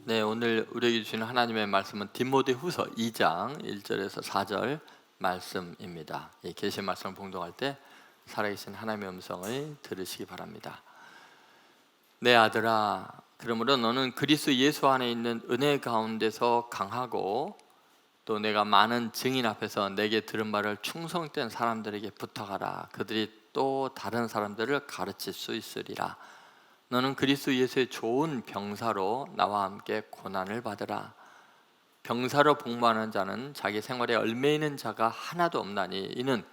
네, 오늘 우리에게 주시는 하나님의 말씀은 디모데후서 2장 1절에서 4절 말씀입니다. 계시 말씀을 봉독할 때 살아계신 하나님의 음성을 들으시기 바랍니다. 내 아들아, 그러므로 너는 그리스도 예수 안에 있는 은혜 가운데서 강하고 또 내가 많은 증인 앞에서 내게 들은 말을 충성된 사람들에게 부탁하라. 그들이 또 다른 사람들을 가르칠 수 있으리라. 너는 그리스도 예수의 좋은 병사로 나와 함께 고난을 받으라. 병사로 복무하는 자는 자기 생활에 얽매이는 자가 하나도 없나니 이는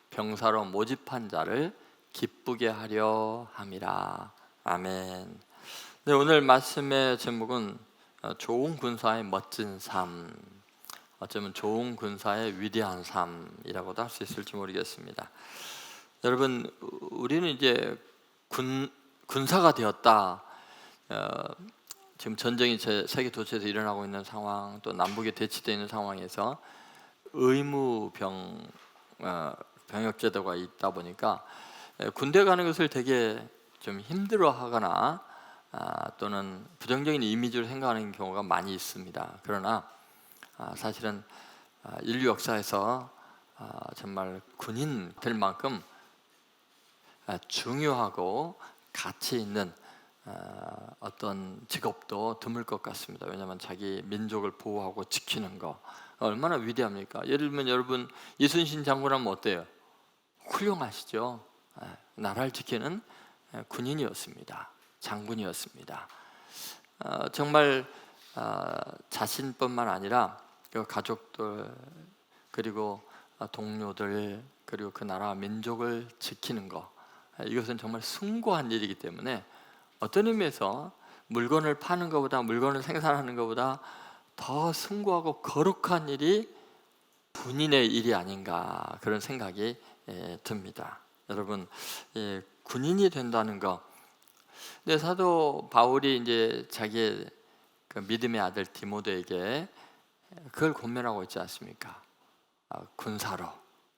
병사로 모집한 자를 기쁘게 하려 함이라. 아멘. 네, 오늘 말씀의 제목은 좋은 군사의 멋진 삶, 어쩌면 좋은 군사의 위대한 삶이라고도 할 수 있을지 모르겠습니다. 여러분, 우리는 이제 군사가 되었다. 지금 전쟁이 세계 도처에서 일어나고 있는 상황, 또 남북에 대치되어 있는 상황에서 병역제도가 있다 보니까 군대 가는 것을 되게 좀 힘들어하거나 또는 부정적인 이미지로 생각하는 경우가 많이 있습니다. 그러나 사실은 인류 역사에서 정말 군인 될 만큼 중요하고 가치 있는 어떤 직업도 드물 것 같습니다. 왜냐하면 자기 민족을 보호하고 지키는 거 얼마나 위대합니까? 예를 들면 여러분 이순신 장군하면 어때요? 훌륭하시죠. 나라를 지키는 군인이었습니다. 장군이었습니다. 정말 자신뿐만 아니라 그 가족들 그리고 동료들 그리고 그 나라 민족을 지키는 거, 이것은 정말 숭고한 일이기 때문에 어떤 의미에서 물건을 파는 것보다, 물건을 생산하는 것보다 더 숭고하고 거룩한 일이 군인의 일이 아닌가, 그런 생각이 듭니다. 여러분, 군인이 된다는 거, 근데 사도 바울이 이제 자기의 그 믿음의 아들 디모데에게 그걸 권면하고 있지 않습니까? 군사로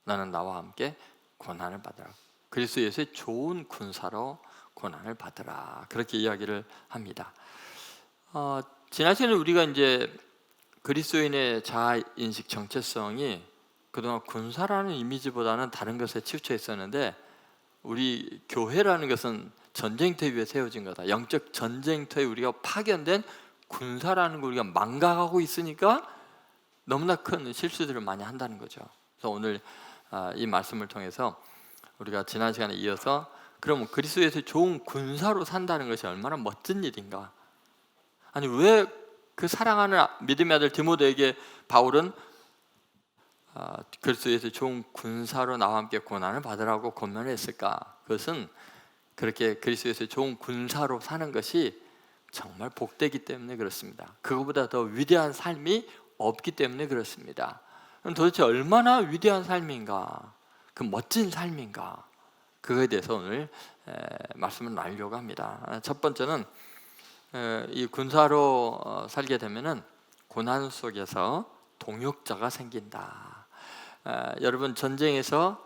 너는 나와 함께 고난을 받으라. 그리스도 예수의 좋은 군사로 고난을 받으라. 그렇게 이야기를 합니다. 지난 시간에 우리가 이제 그리스도인의 자아 인식 정체성이 그동안 군사라는 이미지보다는 다른 것에 치우쳐 있었는데, 우리 교회라는 것은 전쟁터 위에 세워진 거다. 영적 전쟁터에 우리가 파견된 군사라는 걸 우리가 망각하고 있으니까 너무나 큰 실수들을 많이 한다는 거죠. 그래서 오늘 이 말씀을 통해서 우리가 지난 시간에 이어서 그럼 그리스도에서 좋은 군사로 산다는 것이 얼마나 멋진 일인가. 아니, 왜 그 사랑하는 믿음의 아들 디모데에게 바울은 그리스도에서 좋은 군사로 나와 함께 고난을 받으라고 권면을 했을까? 그것은 그렇게 그리스도에서 좋은 군사로 사는 것이 정말 복되기 때문에 그렇습니다. 그것보다 더 위대한 삶이 없기 때문에 그렇습니다. 그럼 도대체 얼마나 위대한 삶인가, 그 멋진 삶인가, 그거에 대해서 오늘 말씀을 나누려고 합니다. 첫 번째는 이 군사로 살게 되면은 고난 속에서 동역자가 생긴다. 여러분, 전쟁에서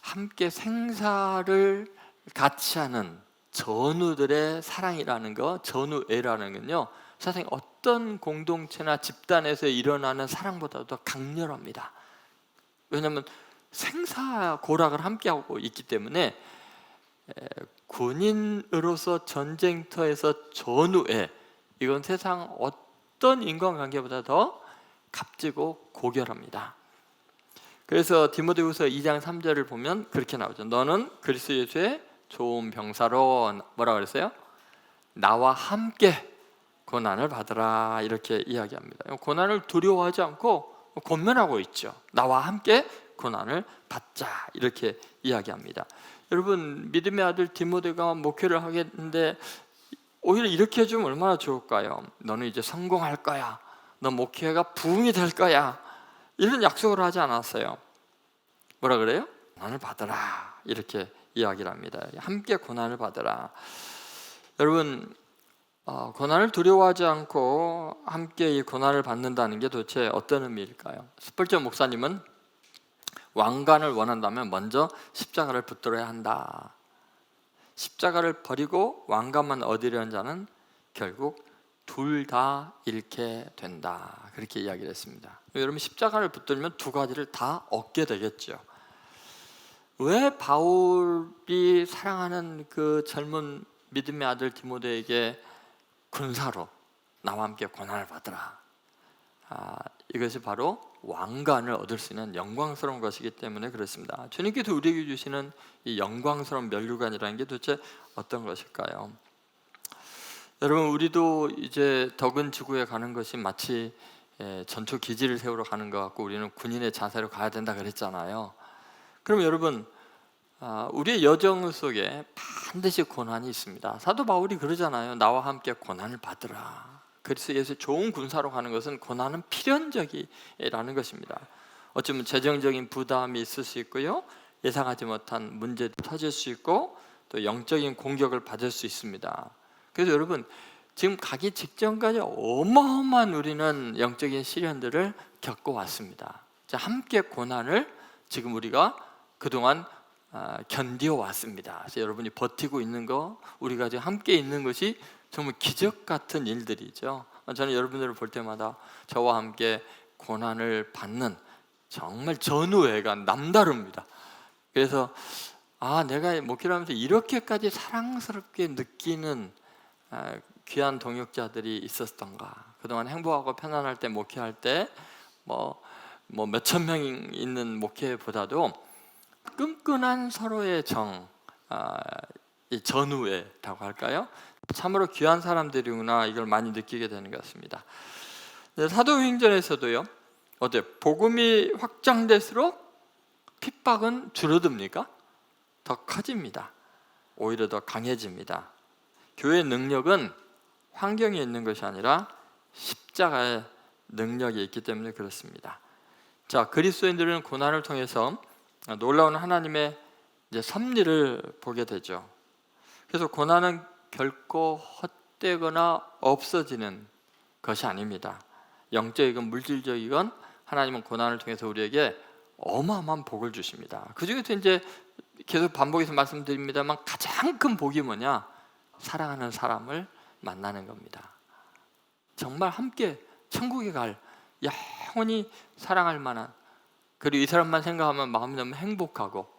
함께 생사를 같이 하는 전우들의 사랑이라는 거, 전우애라는 건요, 사실 어떤 공동체나 집단에서 일어나는 사랑보다도 더 강렬합니다. 왜냐하면 생사고락을 함께하고 있기 때문에 군인으로서 전쟁터에서 전우애, 이건 세상 어떤 인간관계보다 더 값지고 고결합니다. 그래서 디모데후서 2장 3절을 보면 그렇게 나오죠. 너는 그리스도 예수의 좋은 병사로 뭐라 그랬어요? 나와 함께 고난을 받으라, 이렇게 이야기합니다. 고난을 두려워하지 않고 권면하고 있죠. 나와 함께 고난을 받자, 이렇게 이야기합니다. 여러분, 믿음의 아들 디모데가 목회를 하겠는데 오히려 이렇게 해주면 얼마나 좋을까요? 너는 이제 성공할 거야, 너 목회가 부흥이 될 거야, 이런 약속을 하지 않았어요. 뭐라 그래요? 고난을 받으라, 이렇게 이야기를 합니다. 함께 고난을 받으라. 여러분, 고난을 두려워하지 않고 함께 이 고난을 받는다는 게 도대체 어떤 의미일까요? 스펄전 목사님은 왕관을 원한다면 먼저 십자가를 붙들어야 한다. 십자가를 버리고 왕관만 얻으려는 자는 결국 둘 다 잃게 된다. 그렇게 이야기를 했습니다. 여러분 십자가를 붙들면 두 가지를 다 얻게 되겠죠. 왜 바울이 사랑하는 그 젊은 믿음의 아들 디모데에게 군사로 나와 함께 고난을 받으라. 이것이 바로 왕관을 얻을 수 있는 영광스러운 것이기 때문에 그렇습니다. 주님께서 우리에게 주시는 이 영광스러운 면류관이라는 게 도대체 어떤 것일까요? 여러분 우리도 이제 덕은 지구에 가는 것이 마치 전초 기지를 세우러 가는 것 같고 우리는 군인의 자세로 가야 된다 그랬잖아요. 그럼 여러분 우리의 여정 속에 반드시 고난이 있습니다. 사도 바울이 그러잖아요. 나와 함께 고난을 받으라. 그리스도에서 좋은 군사로 가는 것은 고난은 필연적이라는 것입니다. 어쩌면 재정적인 부담이 있을 수 있고요, 예상하지 못한 문제도 터질 수 있고 또 영적인 공격을 받을 수 있습니다. 그래서 여러분 지금 가기 직전까지 어마어마한 우리는 영적인 시련들을 겪어왔습니다. 함께 고난을 지금 우리가 그동안 견뎌왔습니다. 그래서 여러분이 버티고 있는 거, 우리가 지금 함께 있는 것이 정말 기적 같은 일들이죠. 저는 여러분들을 볼 때마다 저와 함께 고난을 받는 정말 전우애가 남다릅니다. 그래서 내가 목회를 하면서 이렇게까지 사랑스럽게 느끼는 귀한 동역자들이 있었던가. 그동안 행복하고 편안할 때 목회할 때 몇천 명 있는 목회보다도 끈끈한 서로의 이 전우애라고 할까요? 참으로 귀한 사람들이구나, 이걸 많이 느끼게 되는 것 같습니다. 사도행전에서도요, 어때요? 복음이 확장될수록 핍박은 줄어듭니까? 더 커집니다. 오히려 더 강해집니다. 교회의 능력은 환경에 있는 것이 아니라 십자가의 능력이 있기 때문에 그렇습니다. 그리스도인들은 고난을 통해서 놀라운 하나님의 섭리를 보게 되죠. 그래서 고난은 결코 헛되거나 없어지는 것이 아닙니다. 영적이건 물질적이건 하나님은 고난을 통해서 우리에게 어마어마한 복을 주십니다. 그 중에서 이제 계속 반복해서 말씀드립니다만 가장 큰 복이 뭐냐? 사랑하는 사람을 만나는 겁니다. 정말 함께 천국에 갈, 영원히 사랑할 만한, 그리고 이 사람만 생각하면 마음이 너무 행복하고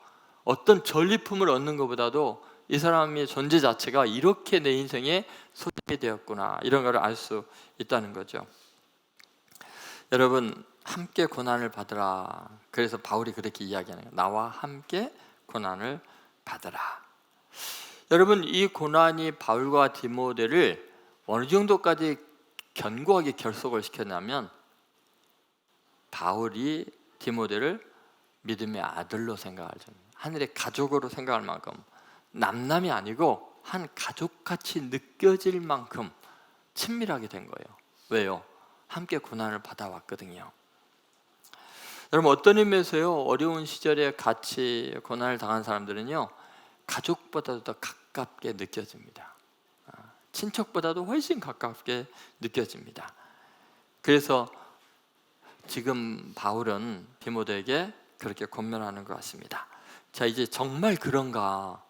어떤 전리품을 얻는 것보다도 이 사람의 존재 자체가 이렇게 내 인생에 소중히 되었구나, 이런 걸 알 수 있다는 거죠. 여러분 함께 고난을 받으라. 그래서 바울이 그렇게 이야기하는 거예요. 나와 함께 고난을 받으라. 여러분 이 고난이 바울과 디모데를 어느 정도까지 견고하게 결속을 시켰냐면 바울이 디모데를 믿음의 아들로 생각하죠. 하늘의 가족으로 생각할 만큼, 남남이 아니고 한 가족같이 느껴질 만큼 친밀하게 된 거예요. 왜요? 함께 고난을 받아왔거든요. 여러분 어떤 의미에서요, 어려운 시절에 같이 고난을 당한 사람들은요, 가족보다도 더 가깝게 느껴집니다. 친척보다도 훨씬 가깝게 느껴집니다. 그래서 지금 바울은 디모데에게 그렇게 권면하는 것 같습니다. 이제 정말 그런가,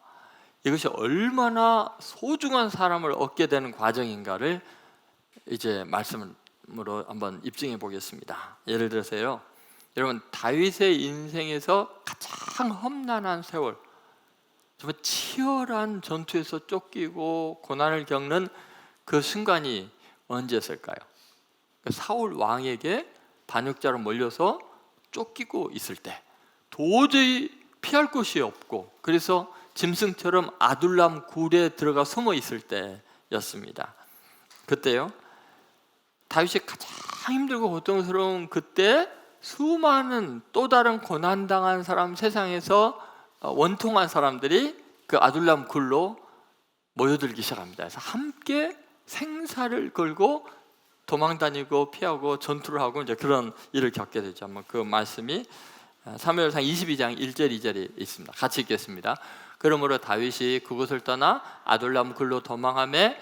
이것이 얼마나 소중한 사람을 얻게 되는 과정인가를 이제 말씀으로 한번 입증해 보겠습니다. 예를 들어서요, 여러분 다윗의 인생에서 가장 험난한 세월, 정말 치열한 전투에서 쫓기고 고난을 겪는 그 순간이 언제였을까요? 사울 왕에게 반역자로 몰려서 쫓기고 있을 때, 도저히 피할 곳이 없고 그래서 짐승처럼 아둘람 굴에 들어가 숨어 있을 때였습니다. 그때요, 다윗이 가장 힘들고 고통스러운 그때 수많은 또 다른 고난당한 사람, 세상에서 원통한 사람들이 그 아둘람 굴로 모여들기 시작합니다. 그래서 함께 생사를 걸고 도망다니고 피하고 전투를 하고 이제 그런 일을 겪게 되죠. 그 말씀이 사무엘상 22장 1절 2절에 있습니다. 같이 읽겠습니다. 그러므로 다윗이 그곳을 떠나 아둘람 굴로 도망하며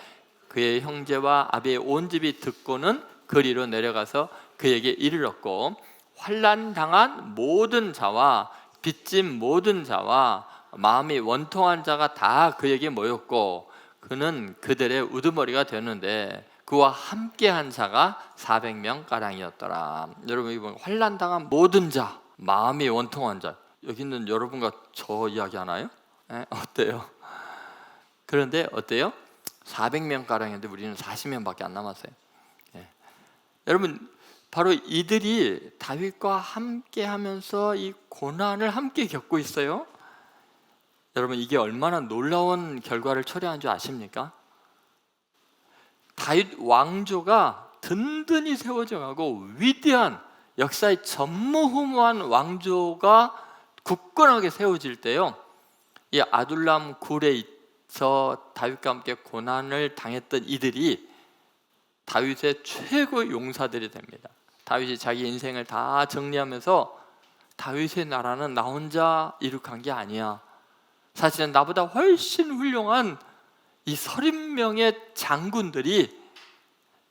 그의 형제와 아비의 온 집이 듣고는 거리로 내려가서 그에게 이르렀고, 환난 당한 모든 자와 빚진 모든 자와 마음이 원통한 자가 다 그에게 모였고 그는 그들의 우두머리가 되었는데 그 그와 함께한 자가 400명 가량이었더라. 여러분 이번 환난 당한 모든 자, 마음이 원통한 자, 여기 있는 여러분과 저 이야기 하나요? 어때요? 그런데 어때요? 400명 가량인데 우리는 40명밖에 안 남았어요. 여러분 바로 이들이 다윗과 함께하면서 이 고난을 함께 겪고 있어요. 여러분 이게 얼마나 놀라운 결과를 초래한 줄 아십니까? 다윗 왕조가 든든히 세워져 가고 위대한 역사의 전무후무한 왕조가 굳건하게 세워질 때요, 이 아둘람 굴에서 다윗과 함께 고난을 당했던 이들이 다윗의 최고의 용사들이 됩니다. 다윗이 자기 인생을 다 정리하면서 다윗의 나라는 나 혼자 이룩한 게 아니야. 사실은 나보다 훨씬 훌륭한 이 30명의 장군들이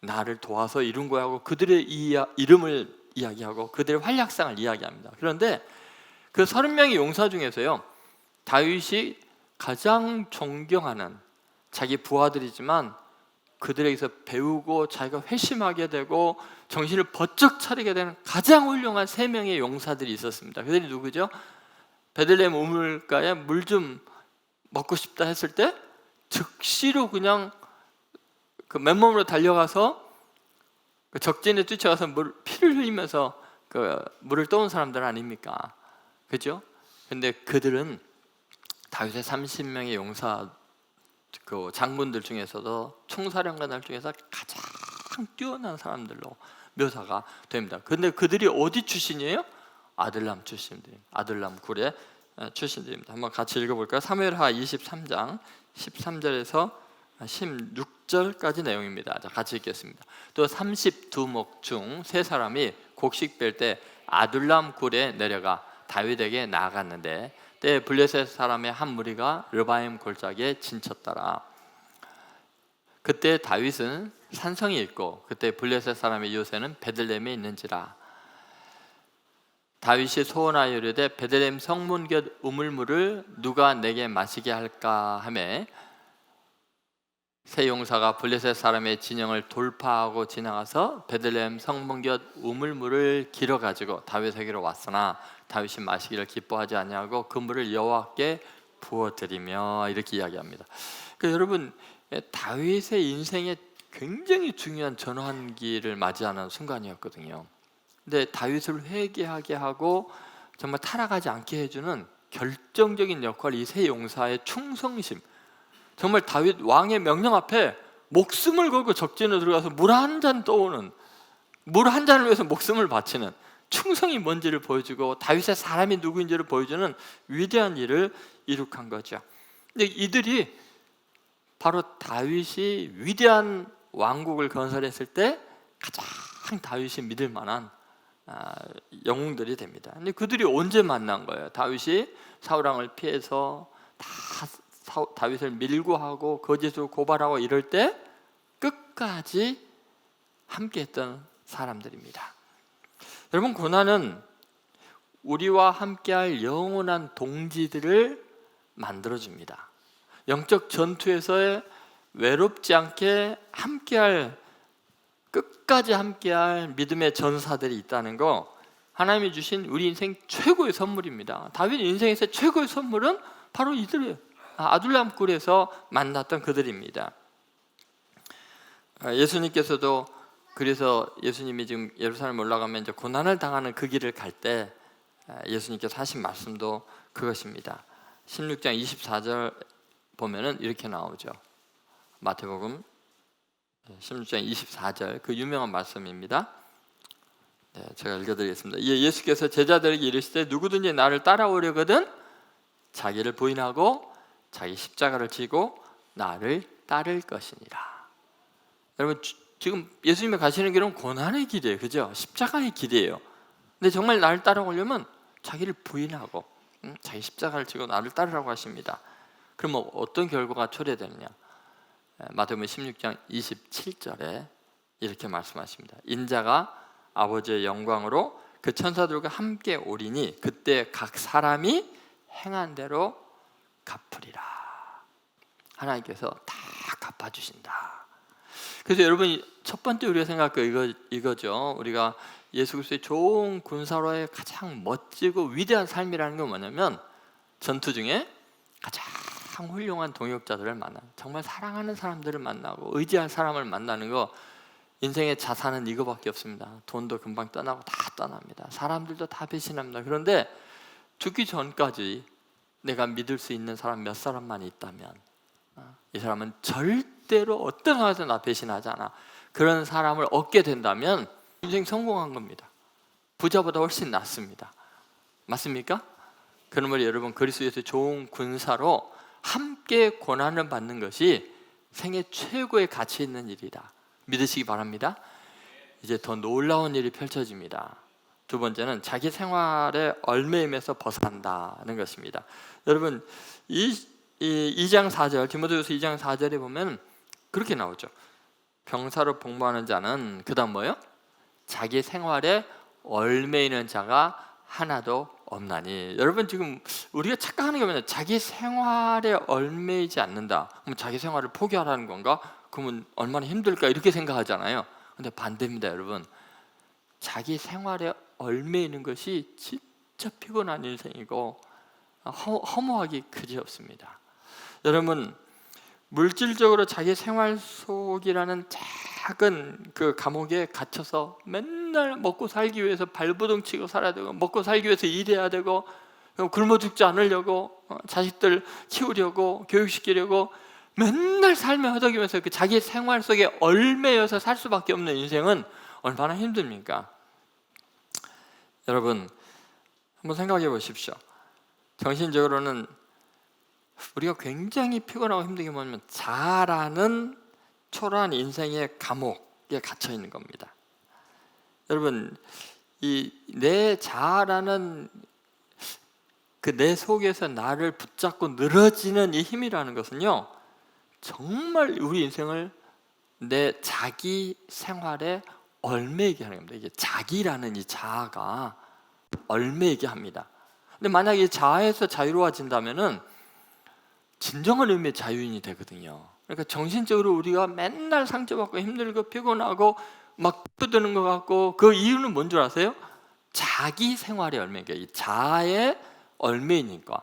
나를 도와서 이룬 거야 하고 그들의 이름을 이야기하고 그들의 활약상을 이야기합니다. 그런데 그 30명의 용사 중에서요, 다윗이 가장 존경하는 자기 부하들이지만 그들에게서 배우고 자기가 회심하게 되고 정신을 번쩍 차리게 되는 가장 훌륭한 3명의 용사들이 있었습니다. 그들이 누구죠? 베들레헴 우물가에 물 좀 먹고 싶다 했을 때 즉시로 그냥 그 맨몸으로 달려가서 그 적진에 뛰쳐가서 피를 흘리면서 그 물을 떠온 사람들 아닙니까? 그죠? 근데 그들은 다윗의 30명의 용사 그 장군들 중에서도 총사령관들 중에서 가장 뛰어난 사람들로 묘사가 됩니다. 근데 그들이 어디 출신이에요? 아들람 출신들입니다. 아들람 굴의 출신들입니다. 한번 같이 읽어볼까요? 사무엘하 23장 13절에서 16절까지 내용입니다. 자, 같이 읽겠습니다. 또 32목 중 3사람이 곡식 뺄 때 아둘람 굴에 내려가 다윗에게 나아갔는데 때에 블레셋 사람의 한 무리가 르바임 골짜기에 진쳤더라. 그때 다윗은 산성이 있고 그때 블레셋 사람의 요새는 베들레헴에 있는지라. 다윗이 소원하여 이르되 베들레헴 성문 곁 우물물을 누가 내게 마시게 할까 하매 세 용사가 블레셋 사람의 진영을 돌파하고 지나가서 베들레헴 성문 곁 우물물을 길어 가지고 다윗에게로 왔으나 다윗이 마시기를 기뻐하지 아니하고 그 물을 여호와께 부어드리며 이렇게 이야기합니다. 그러니까 여러분 다윗의 인생에 굉장히 중요한 전환기를 맞이하는 순간이었거든요. 근데 다윗을 회개하게 하고 정말 타락하지 않게 해주는 결정적인 역할이 이 세 용사의 충성심, 정말 다윗 왕의 명령 앞에 목숨을 걸고 적진으로 들어가서 물 한 잔 떠오는, 물 한 잔을 위해서 목숨을 바치는 충성이 뭔지를 보여주고 다윗의 사람이 누구인지를 보여주는 위대한 일을 이룩한 거죠. 근데 이들이 바로 다윗이 위대한 왕국을 건설했을 때 가장 다윗이 믿을 만한 영웅들이 됩니다. 근데 그들이 언제 만난 거예요? 다윗이 사울왕을 피해서 다 다윗을 밀고 하고 거짓으로 고발하고 이럴 때 끝까지 함께했던 사람들입니다. 여러분, 고난은 우리와 함께할 영원한 동지들을 만들어줍니다. 영적 전투에서 외롭지 않게 함께할, 끝까지 함께할 믿음의 전사들이 있다는 거, 하나님이 주신 우리 인생 최고의 선물입니다. 다윗 인생에서 최고의 선물은 바로 이들이에요. 아둘람 굴에서 만났던 그들입니다. 예수님께서도 그래서 예수님이 지금 예루살렘 올라가면 이제 고난을 당하는 그 길을 갈 때 예수님께서 하신 말씀도 그것입니다. 16장 24절 보면은 이렇게 나오죠. 마태복음 16장 24절 그 유명한 말씀입니다. 네, 제가 읽어드리겠습니다. 예수께서 제자들에게 이르시되 누구든지 나를 따라오려거든 자기를 부인하고 자기 십자가를 지고 나를 따를 것이니라. 여러분, 지금 예수님이 가시는 길은 고난의 길이에요, 그죠? 십자가의 길이에요. 근데 정말 나를 따라오려면 자기를 부인하고 자기 십자가를 지고 나를 따르라고 하십니다. 그럼 어떤 결과가 초래되느냐? 마태복음 16장 27절에 이렇게 말씀하십니다. 인자가 아버지의 영광으로 그 천사들과 함께 오리니 그때 각 사람이 행한 대로 갚으리라. 하나님께서 다 갚아주신다. 그래서 여러분 첫 번째 우리가 생각할 거 이거죠. 우리가 예수 그리스도의 좋은 군사로의 가장 멋지고 위대한 삶이라는 건 뭐냐면 전투 중에 가장 훌륭한 동역자들을 만나, 정말 사랑하는 사람들을 만나고 의지할 사람을 만나는 거. 인생의 자산은 이거밖에 없습니다. 돈도 금방 떠나고 다 떠납니다. 사람들도 다 배신합니다. 그런데 죽기 전까지 내가 믿을 수 있는 사람 몇 사람만 있다면 이 사람은 절대로 어떤 상황에서 나 배신하지 않아. 그런 사람을 얻게 된다면 인생 성공한 겁니다. 부자보다 훨씬 낫습니다. 맞습니까? 그러므로 여러분 그리스도에서 좋은 군사로 함께 고난을 받는 것이 생애 최고의 가치 있는 일이다. 믿으시기 바랍니다. 이제 더 놀라운 일이 펼쳐집니다. 두 번째는 자기 생활의 얽매임에서 벗어난다는 것입니다. 여러분 이 2장 4절 디모데후서 2장 4절에 보면 그렇게 나오죠. 병사로 복무하는 자는 그 다음 뭐예요? 자기 생활에 얽매이는 자가 하나도 없나니. 여러분 지금 우리가 착각하는 게 뭐냐, 자기 생활에 얽매이지 않는다 그럼 자기 생활을 포기하라는 건가? 그러면 얼마나 힘들까 이렇게 생각하잖아요. 근데 반대입니다. 여러분 자기 생활에 얽매이는 것이 진짜 피곤한 인생이고 허무하기 그지없습니다. 여러분 물질적으로 자기 생활 속이라는 작은 그 감옥에 갇혀서 맨날 먹고 살기 위해서 발버둥 치고 살아야 되고, 먹고 살기 위해서 일해야 되고, 굶어 죽지 않으려고 자식들 키우려고 교육시키려고 맨날 삶에 허덕이면서 그 자기 생활 속에 얽매여서 살 수밖에 없는 인생은 얼마나 힘듭니까? 여러분 한번 생각해 보십시오. 정신적으로는 우리가 굉장히 피곤하고 힘든 게 뭐냐면 자라는 초라한 인생의 감옥에 갇혀 있는 겁니다. 여러분 이 내 자라는 그 내 속에서 나를 붙잡고 늘어지는 이 힘이라는 것은요 정말 우리 인생을 내 자기 생활에 얽매이게 하는 겁니다. 이게 자기라는 이 자아가 얽매이게 합니다. 근데 만약에 이 자아에서 자유로워진다면은 진정한 의미의 자유인이 되거든요. 그러니까 정신적으로 우리가 맨날 상처받고 힘들고 피곤하고 막 떠드는 것 같고, 그 이유는 뭔 줄 아세요? 자기 생활에 얽매이니까, 이 자아에 얽매이니까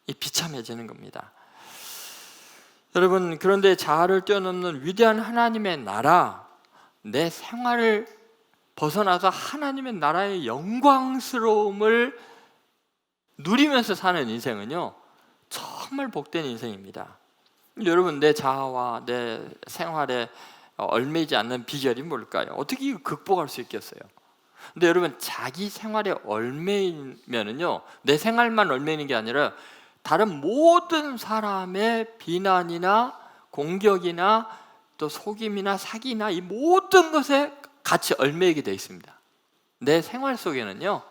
이 비참해지는 겁니다. 여러분 그런데 자아를 뛰어넘는 위대한 하나님의 나라, 내 생활을 벗어나서 하나님의 나라의 영광스러움을 누리면서 사는 인생은요 정말 복된 인생입니다. 여러분 내 자아와 내 생활에 얽매이지 않는 비결이 뭘까요? 어떻게 극복할 수 있겠어요? 근데 여러분 자기 생활에 얽매이면은요 내 생활만 얽매이는 게 아니라 다른 모든 사람의 비난이나 공격이나 또 속임이나 사기나 이 모든 것에 같이 얽매이게 되어 있습니다. 내 생활 속에는요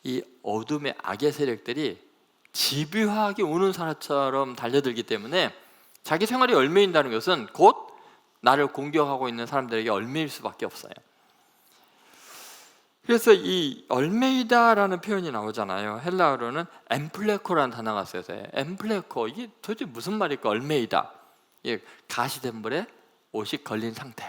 이 어둠의 악의 세력들이 집요하게 우는 사람처럼 달려들기 때문에 자기 생활이 얽매인다는 것은 곧 나를 공격하고 있는 사람들에게 얽매일 수밖에 없어요. 그래서 이 얽매이다라는 표현이 나오잖아요. 헬라어로는 엠플레코라는 단어가 쓰여져요. 엠플레코, 이게 도대체 무슨 말일까? 얽매이다. 가시된 불에 옷이 걸린 상태,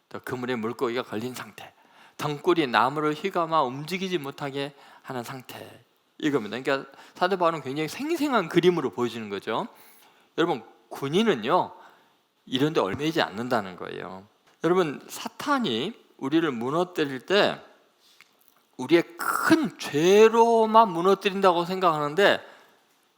또 그물에 물고기가 걸린 상태, 덩굴이 나무를 휘감아 움직이지 못하게 하는 상태, 이겁니다. 그러니까 사도 바울은 굉장히 생생한 그림으로 보여주는 거죠. 여러분 군인은요 이런 데 얽매이지 않는다는 거예요. 여러분 사탄이 우리를 무너뜨릴 때 우리의 큰 죄로만 무너뜨린다고 생각하는데,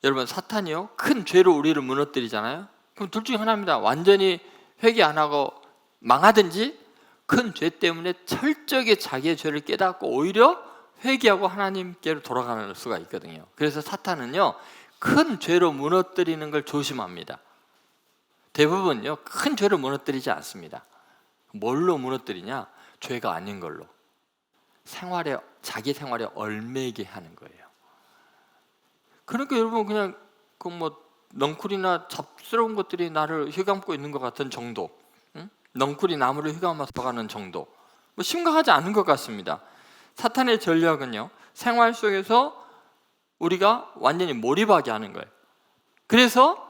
여러분 사탄이요 큰 죄로 우리를 무너뜨리잖아요. 그럼 둘 중에 하나입니다. 완전히 회개 안 하고 망하든지, 큰 죄 때문에 철저하게 자기의 죄를 깨닫고 오히려 회개하고 하나님께로 돌아가는 수가 있거든요. 그래서 사탄은요 큰 죄로 무너뜨리는 걸 조심합니다. 대부분요 큰 죄로 무너뜨리지 않습니다. 뭘로 무너뜨리냐? 죄가 아닌 걸로, 자기 생활에 얽매이게 하는 거예요. 그러니까 여러분 그냥 그 뭐 넝쿨이나 잡스러운 것들이 나를 휘감고 있는 것 같은 정도, 넝쿨이 나무를 휘감아서 가는 정도, 뭐 심각하지 않은 것 같습니다. 사탄의 전략은요 생활 속에서 우리가 완전히 몰입하게 하는 거예요. 그래서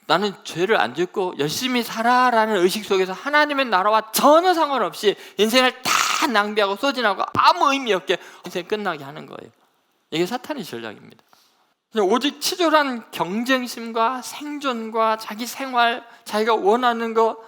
나는 죄를 안 짓고 열심히 살아라는 의식 속에서 하나님의 나라와 전혀 상관없이 인생을 다 낭비하고 소진하고 아무 의미 없게 인생 끝나게 하는 거예요. 이게 사탄의 전략입니다. 오직 치졸한 경쟁심과 생존과 자기 생활, 자기가 원하는 거,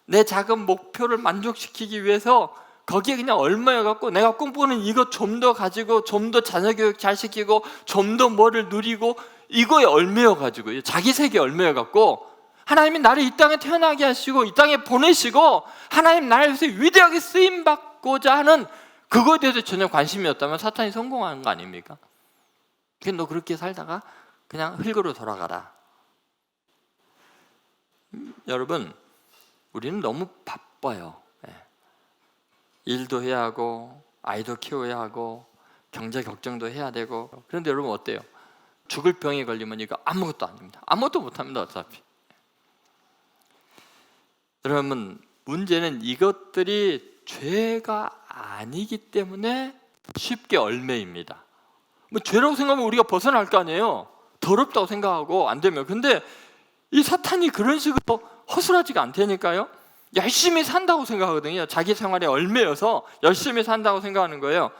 내 작은 목표를 만족시키기 위해서 거기에 그냥 얽매여갖고 내가 꿈꾸는 이거 좀 더 가지고 좀 더 자녀 교육 잘 시키고 좀 더 뭐를 누리고 이거에 얽매여가지고 자기 세계에 얽매여갖고 하나님이 나를 이 땅에 태어나게 하시고 이 땅에 보내시고 하나님 나를 위해서 위대하게 쓰임받고자 하는 그거에 대해서 전혀 관심이 없다면 사탄이 성공하는 거 아닙니까? 너 그렇게 살다가 그냥 흙으로 돌아가라. 여러분, 우리는 너무 바빠요. 일도 해야 하고 아이도 키워야 하고 경제 걱정도 해야 되고. 그런데 여러분 어때요? 죽을 병에 걸리면 이거 아무것도 아닙니다. 아무것도 못합니다. 어차피. 여러분, 문제는 이것들이 죄가 아니기 때문에 쉽게 얽매입니다. 뭐 죄라고 생각하면 우리가 벗어날 거 아니에요. 더럽다고 생각하고 안 되면. 근데 이 사탄이 그런 식으로 허술하지가 않다니까요. 열심히 산다고 생각하거든요. 자기 생활에 얽매여서 열심히 산다고 생각하는 거예요.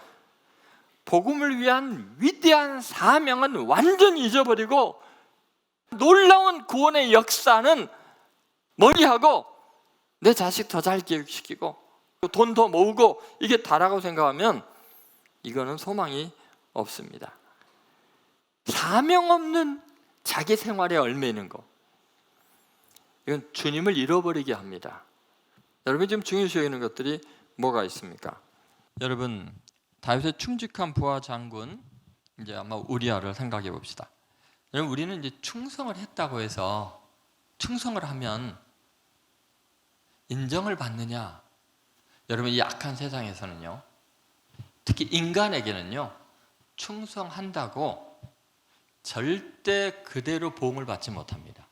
복음을 위한 위대한 사명은 완전히 잊어버리고 놀라운 구원의 역사는 멀리하고 내 자식 더 잘 교육시키고 돈 더 모으고 이게 다라고 생각하면 이거는 소망이 없습니다. 사명 없는 자기 생활에 얽매이는 거, 이건 주님을 잃어버리게 합니다. 여러분 지금 중요시 여기는 것들이 뭐가 있습니까? 여러분, 다윗의 충직한 부하 장군 이제 아마 우리아를 생각해 봅시다. 여러분, 우리는 이제 충성을 했다고 해서 충성을 하면 인정을 받느냐? 여러분, 이 악한 세상에서는요, 특히 인간에게는요, 충성한다고 절대 그대로 보응을 받지 못합니다.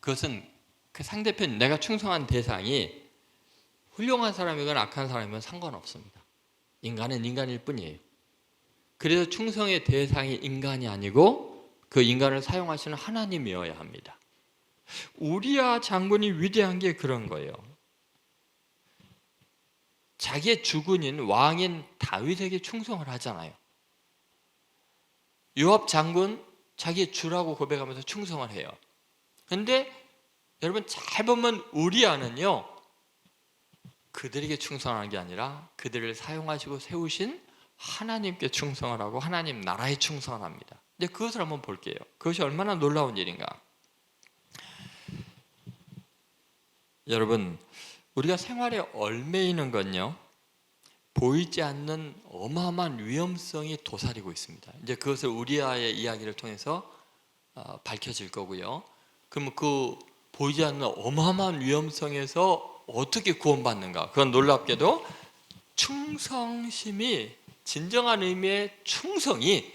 그것은 그 상대편, 내가 충성한 대상이 훌륭한 사람이거나 악한 사람이면 상관없습니다. 인간은 인간일 뿐이에요. 그래서 충성의 대상이 인간이 아니고 그 인간을 사용하시는 하나님이어야 합니다. 우리아 장군이 위대한 게 그런 거예요. 자기의 주군인 왕인 다윗에게 충성을 하잖아요. 요압 장군 자기의 주라고 고백하면서 충성을 해요. 그런데 여러분 잘 보면 우리아는요, 그들에게 충성하는 게 아니라 그들을 사용하시고 세우신 하나님께 충성을 하고 하나님 나라에 충성을 합니다. 근데 그것을 한번 볼게요. 그것이 얼마나 놀라운 일인가. 여러분, 우리가 생활에 얽매이는 건요, 보이지 않는 어마어마한 위험성이 도사리고 있습니다. 이제 그것을 우리아의 이야기를 통해서 밝혀질 거고요. 그러면 그 보이지 않는 어마어마한 위험성에서 어떻게 구원받는가? 그건 놀랍게도 충성심이, 진정한 의미의 충성이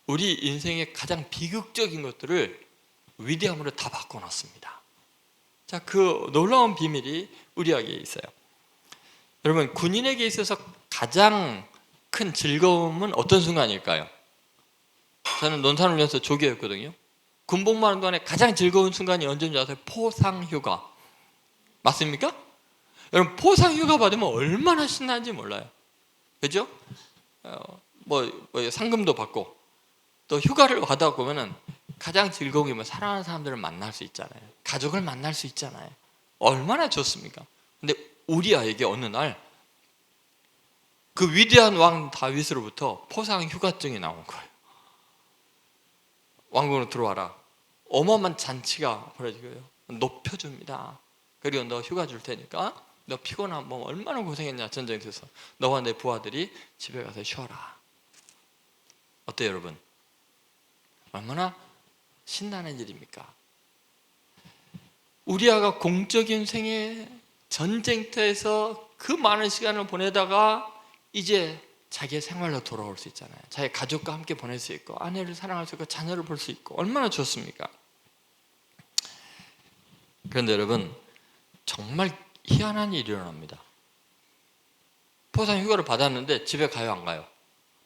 우리 인생의 가장 비극적인 것들을 위대함으로 다 바꿔놨습니다. 자, 그 놀라운 비밀이 우리에게 있어요. 여러분, 군인에게 있어서 가장 큰 즐거움은 어떤 순간일까요? 저는 논산훈련소 조교였거든요. 군복무하는 동안에 가장 즐거운 순간이 언제인지 아세요? 포상휴가. 맞습니까? 여러분, 포상휴가 받으면 얼마나 신나는지 몰라요. 그죠? 상금도 받고 또 휴가를 받아 보면은 가장 즐거운 게 뭐 사랑하는 사람들을 만날 수 있잖아요. 가족을 만날 수 있잖아요. 얼마나 좋습니까? 근데 우리아에게 어느 날 그 위대한 왕 다윗으로부터 포상 휴가증이 나온 거예요. 왕궁으로 들어와라. 어마어마한 잔치가 벌어지고요. 높여줍니다. 그리고 너 휴가 줄 테니까 너 피곤하면 뭐 얼마나 고생했냐 전쟁에서. 너와 내 부하들이 집에 가서 쉬어라. 어때요 여러분? 얼마나 신나는 일입니까? 우리아가 공적인 생애 전쟁터에서 그 많은 시간을 보내다가 이제 자기의 생활로 돌아올 수 있잖아요. 자기 가족과 함께 보낼 수 있고 아내를 사랑할 수 있고 자녀를 볼 수 있고 얼마나 좋습니까? 그런데 여러분, 정말 희한한 일이 일어납니다. 포상 휴가를 받았는데 집에 가요 안 가요?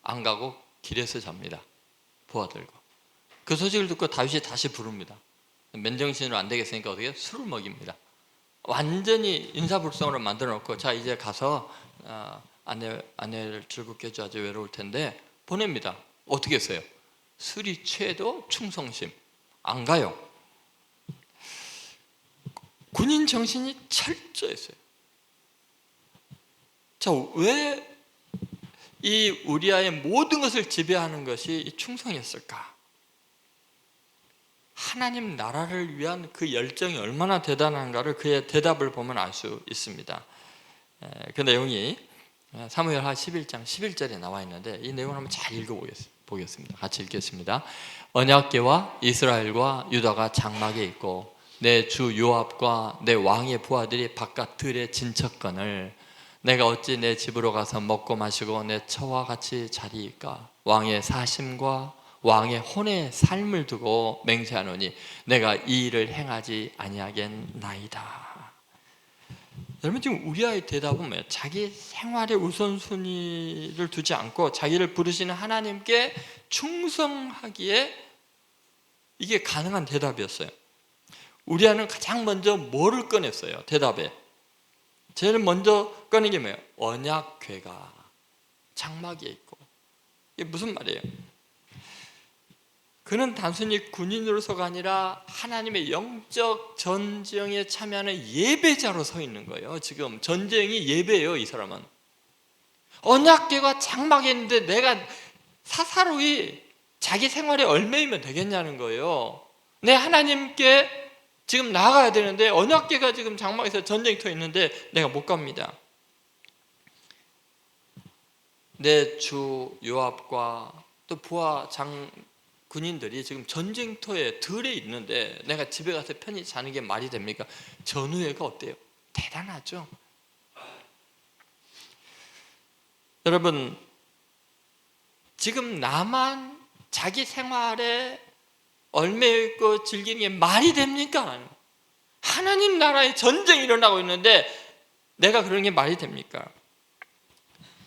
안 가고 길에서 잡니다. 부하들과. 그 소식을 듣고 다윗이 다시 부릅니다. 맨정신으로 안 되겠으니까 어떻게 술을 먹입니다. 완전히 인사불성으로 만들어 놓고, 자 이제 가서 아내를 즐겁게 해줘야지, 외로울 텐데 보냅니다. 어떻게 했어요? 술이 취해도 충성심 안 가요. 군인 정신이 철저했어요. 자, 왜 이 우리아의 모든 것을 지배하는 것이 이 충성이었을까? 하나님 나라를 위한 그 열정이 얼마나 대단한가를 그의 대답을 보면 알 수 있습니다. 그 내용이 사무엘하 11장 11절에 나와 있는데, 이 내용을 한번 잘 읽어보겠습니다. 같이 읽겠습니다. 언약궤와 이스라엘과 유다가 장막에 있고 내 주 요압과 내 왕의 부하들이 바깥 들에 진척거늘 내가 어찌 내 집으로 가서 먹고 마시고 내 처와 같이 자리이까? 왕의 사심과 왕의 혼의 삶을 두고 맹세하노니 내가 이 일을 행하지 아니하겠나이다. 여러분, 지금 우리아의 대답은 뭐예요? 자기 생활의 우선순위를 두지 않고 자기를 부르시는 하나님께 충성하기에 이게 가능한 대답이었어요. 우리아는 가장 먼저 뭐를 꺼냈어요? 대답에 제일 먼저 꺼낸 게 뭐예요? 언약궤가 장막에 있고. 이게 무슨 말이에요? 그는 단순히 군인으로서가 아니라 하나님의 영적 전쟁에 참여하는 예배자로 서 있는 거예요. 지금 전쟁이 예배예요. 이 사람은 언약궤가 장막에 있는데 내가 사사로이 자기 생활에 얽매이면 되겠냐는 거예요. 내 하나님께 지금 나가야 되는데 언약궤가 지금 장막에서 전쟁터에 있는데 내가 못 갑니다. 내 주 요압과 또 부하 군인들이 지금 전쟁터에 들에 있는데 내가 집에 가서 편히 자는 게 말이 됩니까? 전우회가 어때요? 대단하죠. 여러분, 지금 나만 자기 생활에 얽매이고 즐기는 게 말이 됩니까? 하나님 나라에 전쟁이 일어나고 있는데 내가 그런 게 말이 됩니까?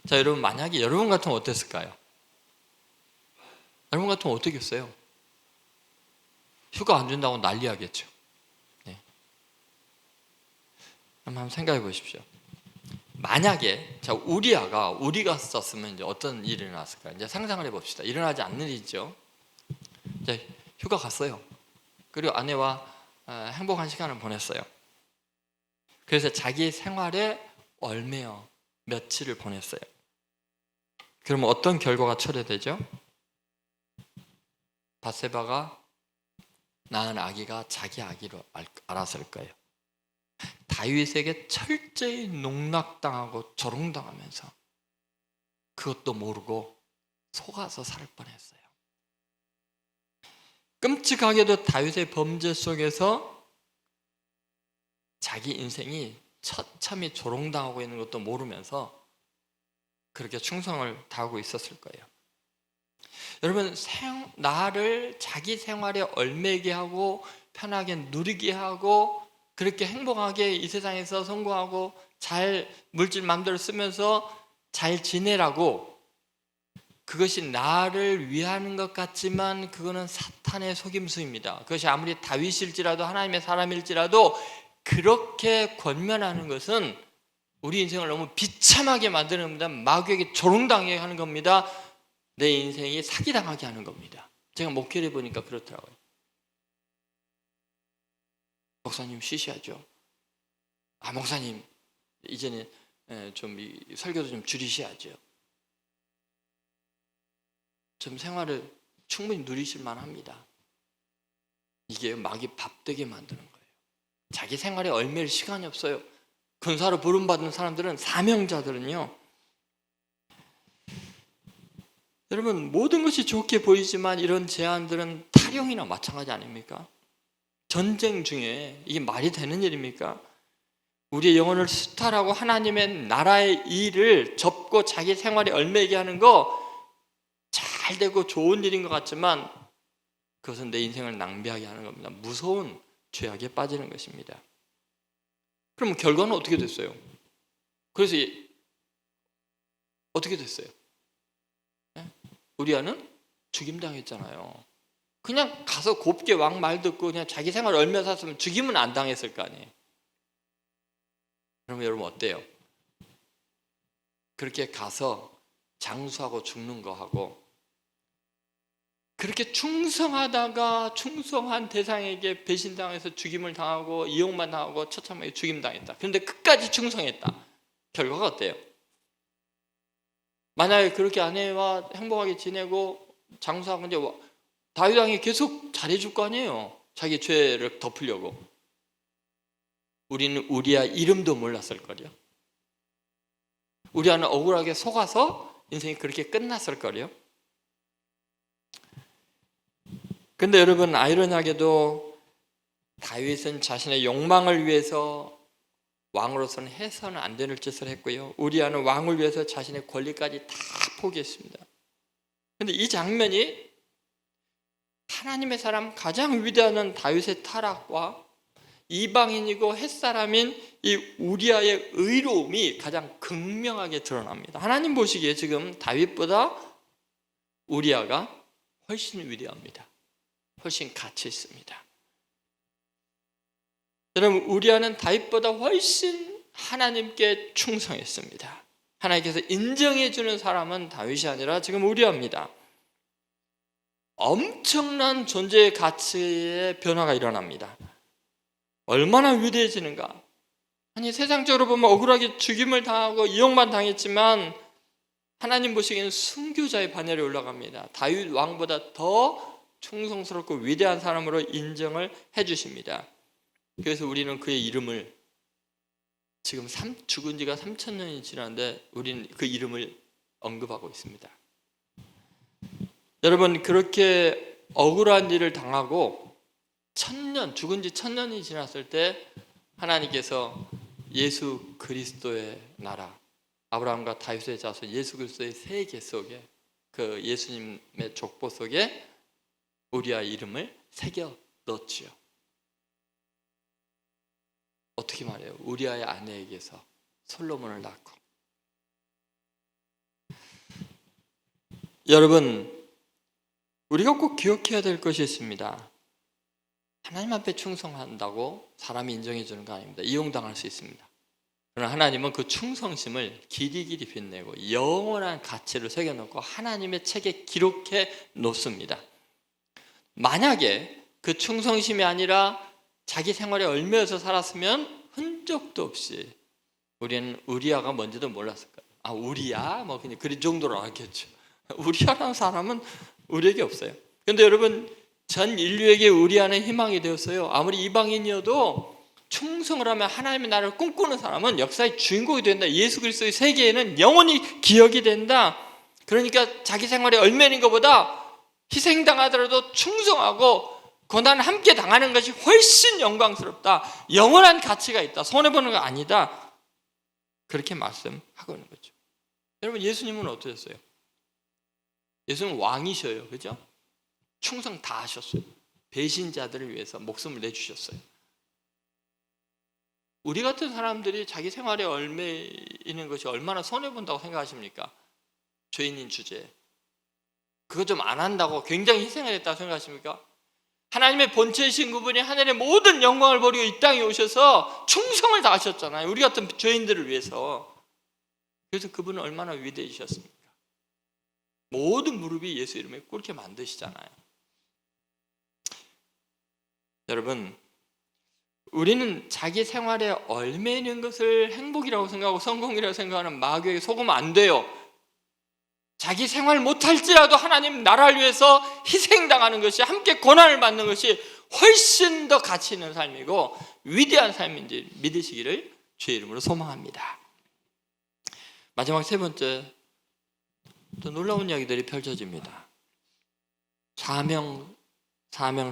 자, 여러분, 만약에 여러분 같으면 어땠을까요? 여러분 같으면 어떻겠어요? 휴가 안 준다고 난리하겠죠. 네. 한번 생각해 보십시오. 만약에 우리가 썼으면 이제 어떤 일이 일어났을까요? 이제 상상을 해봅시다. 일어나지 않는 일이죠. 이제 휴가 갔어요. 그리고 아내와 행복한 시간을 보냈어요. 그래서 자기 생활에 얽매여 며칠을 보냈어요. 그러면 어떤 결과가 초래되죠? 밧세바가 낳은 아기가 자기 아기로 알았을 거예요. 다윗에게 철저히 농락당하고 조롱당하면서 그것도 모르고 속아서 살 뻔했어요. 끔찍하게도 다윗의 범죄 속에서 자기 인생이 처참히 조롱당하고 있는 것도 모르면서 그렇게 충성을 다하고 있었을 거예요. 여러분, 나를 자기 생활에 얽매이게 하고 편하게 누리게 하고 그렇게 행복하게 이 세상에서 성공하고 잘 물질 마음대로 쓰면서 잘 지내라고, 그것이 나를 위하는 것 같지만 그거는 사탄의 속임수입니다. 그것이 아무리 다윗일지라도 하나님의 사람일지라도 그렇게 권면하는 것은 우리 인생을 너무 비참하게 만드는 겁니다. 마귀에게 조롱당하게 하는 겁니다. 내 인생이 사기당하게 하는 겁니다. 제가 목회를 해보니까 그렇더라고요. 목사님 쉬셔야죠. 목사님 이제는 좀 설교도 좀 줄이셔야죠. 좀 생활을 충분히 누리실 만합니다. 이게 마귀 밥되게 만드는 거예요. 자기 생활에 얽매일 시간이 없어요. 근사로 부름받은 사람들은, 사명자들은요, 여러분, 모든 것이 좋게 보이지만 이런 제안들은 탈영이나 마찬가지 아닙니까? 전쟁 중에 이게 말이 되는 일입니까? 우리의 영혼을 수탈하고 하나님의 나라의 일을 접고 자기 생활에 얽매이게 하는 거 잘 되고 좋은 일인 것 같지만 그것은 내 인생을 낭비하게 하는 겁니다. 무서운 죄악에 빠지는 것입니다. 그럼 결과는 어떻게 됐어요? 그래서 어떻게 됐어요? 우리아는 죽임당했잖아요. 그냥 가서 곱게 왕 말 듣고 그냥 자기 생활 얼마 샀으면 죽이면 안 당했을 거 아니에요. 그러면 여러분 어때요? 그렇게 가서 장수하고 죽는 거하고 그렇게 충성하다가 충성한 대상에게 배신당해서 죽임을 당하고 이용만 당하고 처참하게 죽임당했다. 그런데 끝까지 충성했다. 결과가 어때요? 만약에 그렇게 아내와 행복하게 지내고 장수하고 이제 다윗 왕이 계속 잘해줄 거 아니에요. 자기 죄를 덮으려고. 우리는 우리야 이름도 몰랐을 거요. 우리야는 억울하게 속아서 인생이 그렇게 끝났을 거요. 근데 여러분 아이러니하게도 다윗은 자신의 욕망을 위해서 왕으로서는 해서는 안 되는 짓을 했고요. 우리야는 왕을 위해서 자신의 권리까지 다 포기했습니다. 근데 이 장면이 하나님의 사람 가장 위대한 다윗의 타락과 이방인이고 햇사람인 이 우리아의 의로움이 가장 극명하게 드러납니다. 하나님 보시기에 지금 다윗보다 우리아가 훨씬 위대합니다. 훨씬 가치 있습니다. 여러분 우리아는 다윗보다 훨씬 하나님께 충성했습니다. 하나님께서 인정해 주는 사람은 다윗이 아니라 지금 우리아입니다. 엄청난 존재의 가치의 변화가 일어납니다. 얼마나 위대해지는가. 아니 세상적으로 보면 억울하게 죽임을 당하고 이용만 당했지만 하나님 보시기에는 순교자의 반열에 올라갑니다. 다윗 왕보다 더 충성스럽고 위대한 사람으로 인정을 해주십니다. 그래서 우리는 그의 이름을 지금 죽은 지가 3000년이 지났는데 우리는 그 이름을 언급하고 있습니다. 여러분 그렇게 억울한 일을 당하고 죽은 지 1000년이 지났을 때 하나님께서 예수 그리스도의 나라 아브라함과 다윗의 자손 예수 그리스도의 세계 속에 그 예수님의 족보 속에 우리의 이름을 새겨 넣지요. 어떻게 말해요? 우리아의 아내에게서 솔로몬을 낳고. 여러분 우리가 꼭 기억해야 될 것이 있습니다. 하나님 앞에 충성한다고 사람이 인정해 주는 거 아닙니다. 이용당할 수 있습니다. 그러나 하나님은 그 충성심을 길이 빛내고 영원한 가치를 새겨놓고 하나님의 책에 기록해 놓습니다. 만약에 그 충성심이 아니라 자기 생활에 얽매여서 살았으면 흔적도 없이 우리는 우리아가 뭔지도 몰랐을 거예요. 아 우리아? 뭐 그냥 그 정도로 알겠죠. 우리아라는 사람은 우리에게 없어요. 그런데 여러분 전 인류에게 우리아는 희망이 되었어요. 아무리 이방인이어도 충성을 하면 하나님의 나라를 꿈꾸는 사람은 역사의 주인공이 된다. 예수 그리스도의 세계에는 영원히 기억이 된다. 그러니까 자기 생활에 얽매이는 것보다 희생당하더라도 충성하고 고난을 함께 당하는 것이 훨씬 영광스럽다. 영원한 가치가 있다. 손해보는 거 아니다. 그렇게 말씀하고 있는 거죠. 여러분 예수님은 어떠셨어요? 예수님은 왕이셔요. 그죠? 충성 다 하셨어요. 배신자들을 위해서 목숨을 내주셨어요. 우리 같은 사람들이 자기 생활에 얽매이는 것이 얼마나 손해본다고 생각하십니까? 죄인인 주제에. 그거 좀 안 한다고 굉장히 희생을 했다고 생각하십니까? 하나님의 본체이신 그분이 하늘의 모든 영광을 버리고 이 땅에 오셔서 충성을 다하셨잖아요. 우리 같은 죄인들을 위해서. 그래서 그분은 얼마나 위대하셨습니까? 모든 무릎이 예수 이름에 꿇게 만드시잖아요. 여러분 우리는 자기 생활에 얽매이는 것을 행복이라고 생각하고 성공이라고 생각하는 마귀에게 속으면 안 돼요. 자기 생활 못할지라도 하나님 나라를 위해서 희생당하는 것이 함께 고난을 받는 것이 훨씬 더 가치 있는 삶이고 위대한 삶인지 믿으시기를 주의 이름으로 소망합니다. 마지막 세 번째 또 놀라운 이야기들이 펼쳐집니다. 사명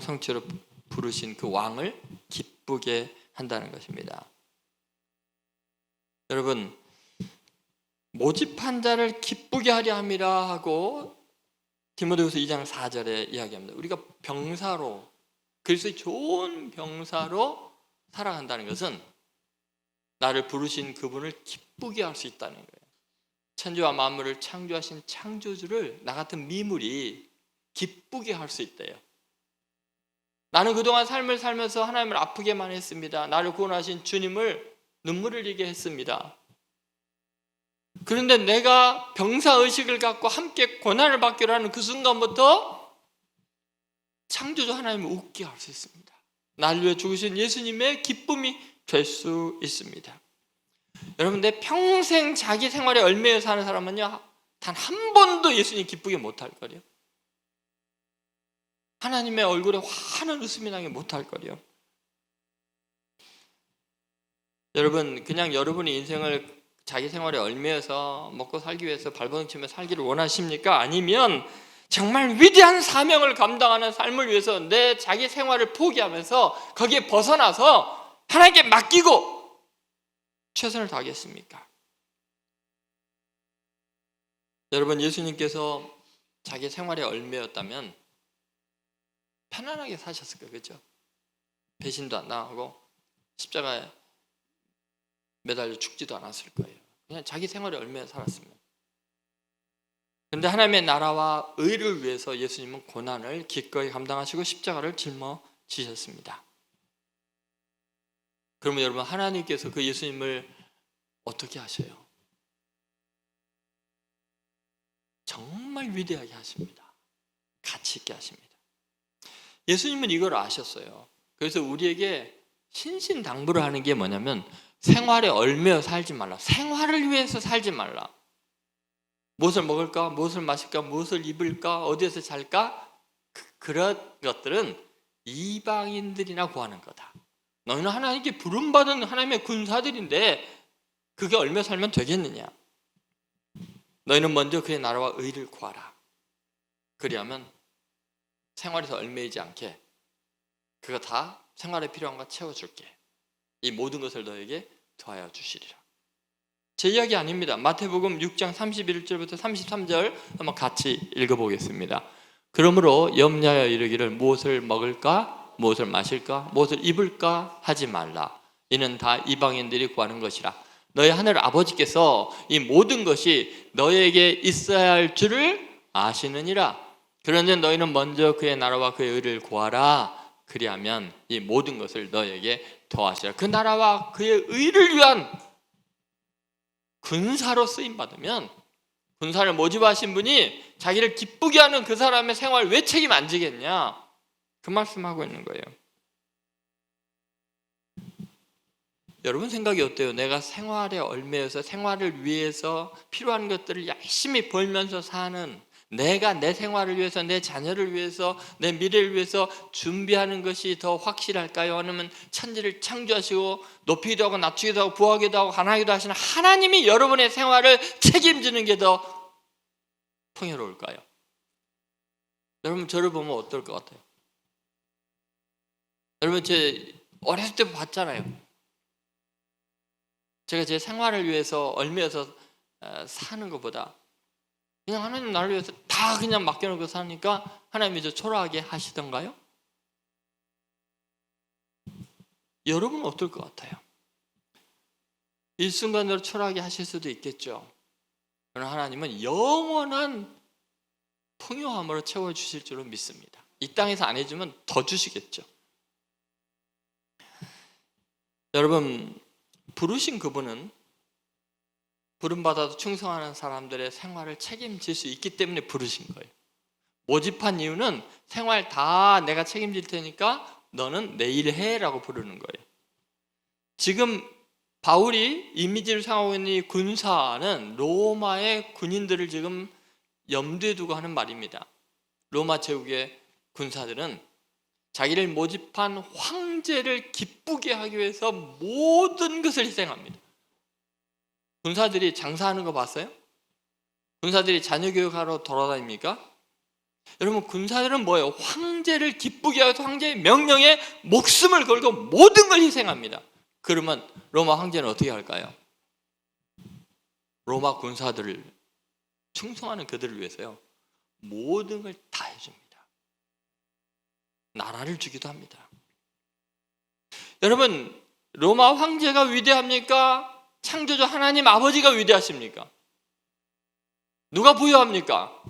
성취로 부르신 그 왕을 기쁘게 한다는 것입니다. 여러분 모집한 자를 기쁘게 하려 함이라 하고 디모데후서 2장 4절에 이야기합니다. 우리가 병사로 그리스도의 좋은 병사로 살아간다는 것은 나를 부르신 그분을 기쁘게 할 수 있다는 거예요. 천지와 만물을 창조하신 창조주를 나 같은 미물이 기쁘게 할 수 있대요. 나는 그동안 삶을 살면서 하나님을 아프게만 했습니다. 나를 구원하신 주님을 눈물을 흘리게 했습니다. 그런데 내가 병사의식을 갖고 함께 고난을 받기로 하는 그 순간부터 창조주 하나님을 웃게 할 수 있습니다. 나를 위해 죽으신 예수님의 기쁨이 될 수 있습니다. 여러분, 내 평생 자기 생활에 얽매여 사는 사람은요, 단 한 번도 예수님 기쁘게 못할 거예요. 하나님의 얼굴에 환한 웃음이 나게 못할 거예요. 여러분, 그냥 여러분이 인생을 자기 생활에 얽매여서 먹고 살기 위해서 발버둥치며 살기를 원하십니까? 아니면 정말 위대한 사명을 감당하는 삶을 위해서 내 자기 생활을 포기하면서 거기에 벗어나서 하나님께 맡기고 최선을 다하겠습니까? 여러분, 예수님께서 자기 생활에 얽매였다면 편안하게 사셨을 거예요. 그렇죠? 배신도 안 당하고 십자가에 매달려 죽지도 않았을 거예요. 그냥 자기 생활에 얽매여 살았습니다. 그런데 하나님의 나라와 의를 위해서 예수님은 고난을 기꺼이 감당하시고 십자가를 짊어지셨습니다. 그러면 여러분, 하나님께서 그 예수님을 어떻게 하셔요? 정말 위대하게 하십니다. 가치 있게 하십니다. 예수님은 이걸 아셨어요. 그래서 우리에게 신신당부를 하는 게 뭐냐면 생활에 얽매여 살지 말라. 생활을 위해서 살지 말라. 무엇을 먹을까? 무엇을 마실까? 무엇을 입을까? 어디에서 잘까? 그런 것들은 이방인들이나 구하는 거다. 너희는 하나님께 부름받은 하나님의 군사들인데 그게 얽매여 살면 되겠느냐? 너희는 먼저 그의 나라와 의를 구하라. 그리하면 생활에서 얽매이지 않게 그거 다 생활에 필요한 거 채워줄게. 이 모든 것을 너에게 더하여 주시리라. 제 이야기 아닙니다. 마태복음 6장 31절부터 33절 한번 같이 읽어보겠습니다. 그러므로 염려하여 이르기를 무엇을 먹을까? 무엇을 마실까? 무엇을 입을까? 하지 말라. 이는 다 이방인들이 구하는 것이라. 너희 하늘 아버지께서 이 모든 것이 너에게 있어야 할 줄을 아시느니라. 그런데 너희는 먼저 그의 나라와 그의 의를 구하라. 그리하면 이 모든 것을 너에게 더하시라. 그 나라와 그의 의를 위한 군사로 쓰임받으면 군사를 모집하신 분이 자기를 기쁘게 하는 그 사람의 생활 왜 책임 안 지겠냐? 그 말씀하고 있는 거예요. 여러분 생각이 어때요? 내가 생활에 얽매여서 생활을 위해서 필요한 것들을 열심히 벌면서 사는, 내가 내 생활을 위해서, 내 자녀를 위해서, 내 미래를 위해서 준비하는 것이 더 확실할까요? 아니면 천지를 창조하시고 높이기도 하고 낮추기도 하고 부하기도 하고 가난하기도 하시는 하나님이 여러분의 생활을 책임지는 게 더 풍요로울까요? 여러분 저를 보면 어떨 것 같아요? 여러분 제 어렸을 때 봤잖아요. 제가 제 생활을 위해서 얽매여서 사는 것보다 그냥 하나님 나를 위해서 다 그냥 맡겨놓고 사니까 하나님이 저 초라하게 하시던가요? 여러분은 어떨 것 같아요? 일순간으로 초라하게 하실 수도 있겠죠. 그러나 하나님은 영원한 풍요함으로 채워주실 줄로 믿습니다. 이 땅에서 안 해주면 더 주시겠죠. 여러분 부르신 그분은 부름받아도 충성하는 사람들의 생활을 책임질 수 있기 때문에 부르신 거예요. 모집한 이유는 생활 다 내가 책임질 테니까 너는 내일 해라고 부르는 거예요. 지금 바울이 이미지를 사용하고 있는 이 군사는 로마의 군인들을 지금 염두에 두고 하는 말입니다. 로마 제국의 군사들은 자기를 모집한 황제를 기쁘게 하기 위해서 모든 것을 희생합니다. 군사들이 장사하는 거 봤어요? 군사들이 자녀 교육하러 돌아다닙니까? 여러분 군사들은 뭐예요? 황제를 기쁘게 하기 위해서 황제의 명령에 목숨을 걸고 모든 걸 희생합니다. 그러면 로마 황제는 어떻게 할까요? 로마 군사들을 충성하는 그들을 위해서요 모든 걸 다 해줍니다. 나라를 주기도 합니다. 여러분 로마 황제가 위대합니까? 창조주 하나님 아버지가 위대하십니까? 누가 부여합니까?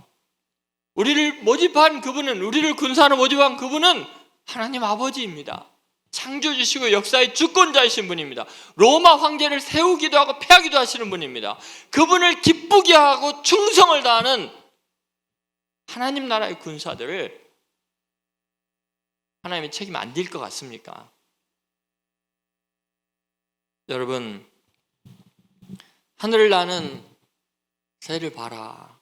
우리를 모집한 그분은, 우리를 군사로 모집한 그분은 하나님 아버지입니다. 창조주시고 역사의 주권자이신 분입니다. 로마 황제를 세우기도 하고 패하기도 하시는 분입니다. 그분을 기쁘게 하고 충성을 다하는 하나님 나라의 군사들을 하나님의 책임 안 질 것 같습니까? 여러분, 하늘을 나는 새를 봐라.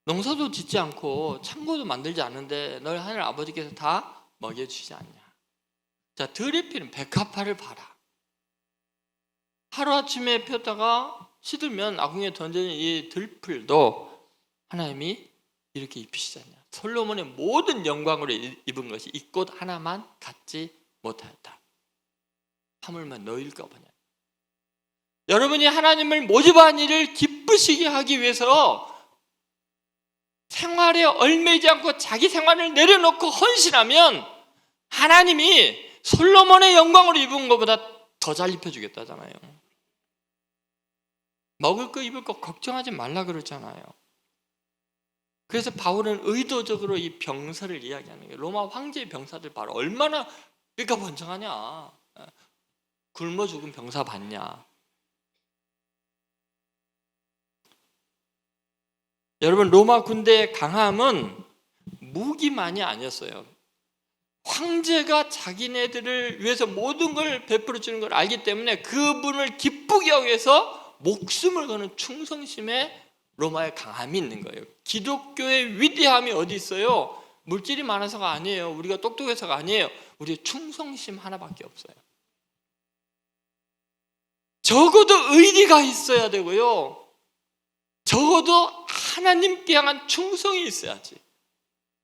농사도 짓지 않고 창고도 만들지 않는데 널 하늘 아버지께서 다 먹여주시지 않냐. 자, 들에 피는 백합화를 봐라. 하루아침에 폈다가 시들면 아궁이에 던져진 이 들풀도 하나님이 이렇게 입히시지 않냐. 솔로몬의 모든 영광으로 입은 것이 이 꽃 하나만 갖지 못하였다. 하물며 너일까 보냐. 여러분이 하나님을 모집한 일을 기쁘시게 하기 위해서 생활에 얽매이지 않고 자기 생활을 내려놓고 헌신하면 하나님이 솔로몬의 영광으로 입은 것보다 더 잘 입혀주겠다잖아요. 먹을 거 입을 거 걱정하지 말라 그러잖아요. 그래서 바울은 의도적으로 이 병사를 이야기하는 거예요. 로마 황제의 병사들 봐라. 얼마나 그러니까 번성하냐. 굶어 죽은 병사 봤냐. 여러분, 로마 군대의 강함은 무기만이 아니었어요. 황제가 자기네들을 위해서 모든 걸 베풀어 주는 걸 알기 때문에 그분을 기쁘게 하기 위해서 목숨을 거는 충성심에 로마의 강함이 있는 거예요. 기독교의 위대함이 어디 있어요? 물질이 많아서가 아니에요. 우리가 똑똑해서가 아니에요. 우리의 충성심 하나밖에 없어요. 적어도 의리가 있어야 되고요. 적어도 하나님께 향한 충성이 있어야지.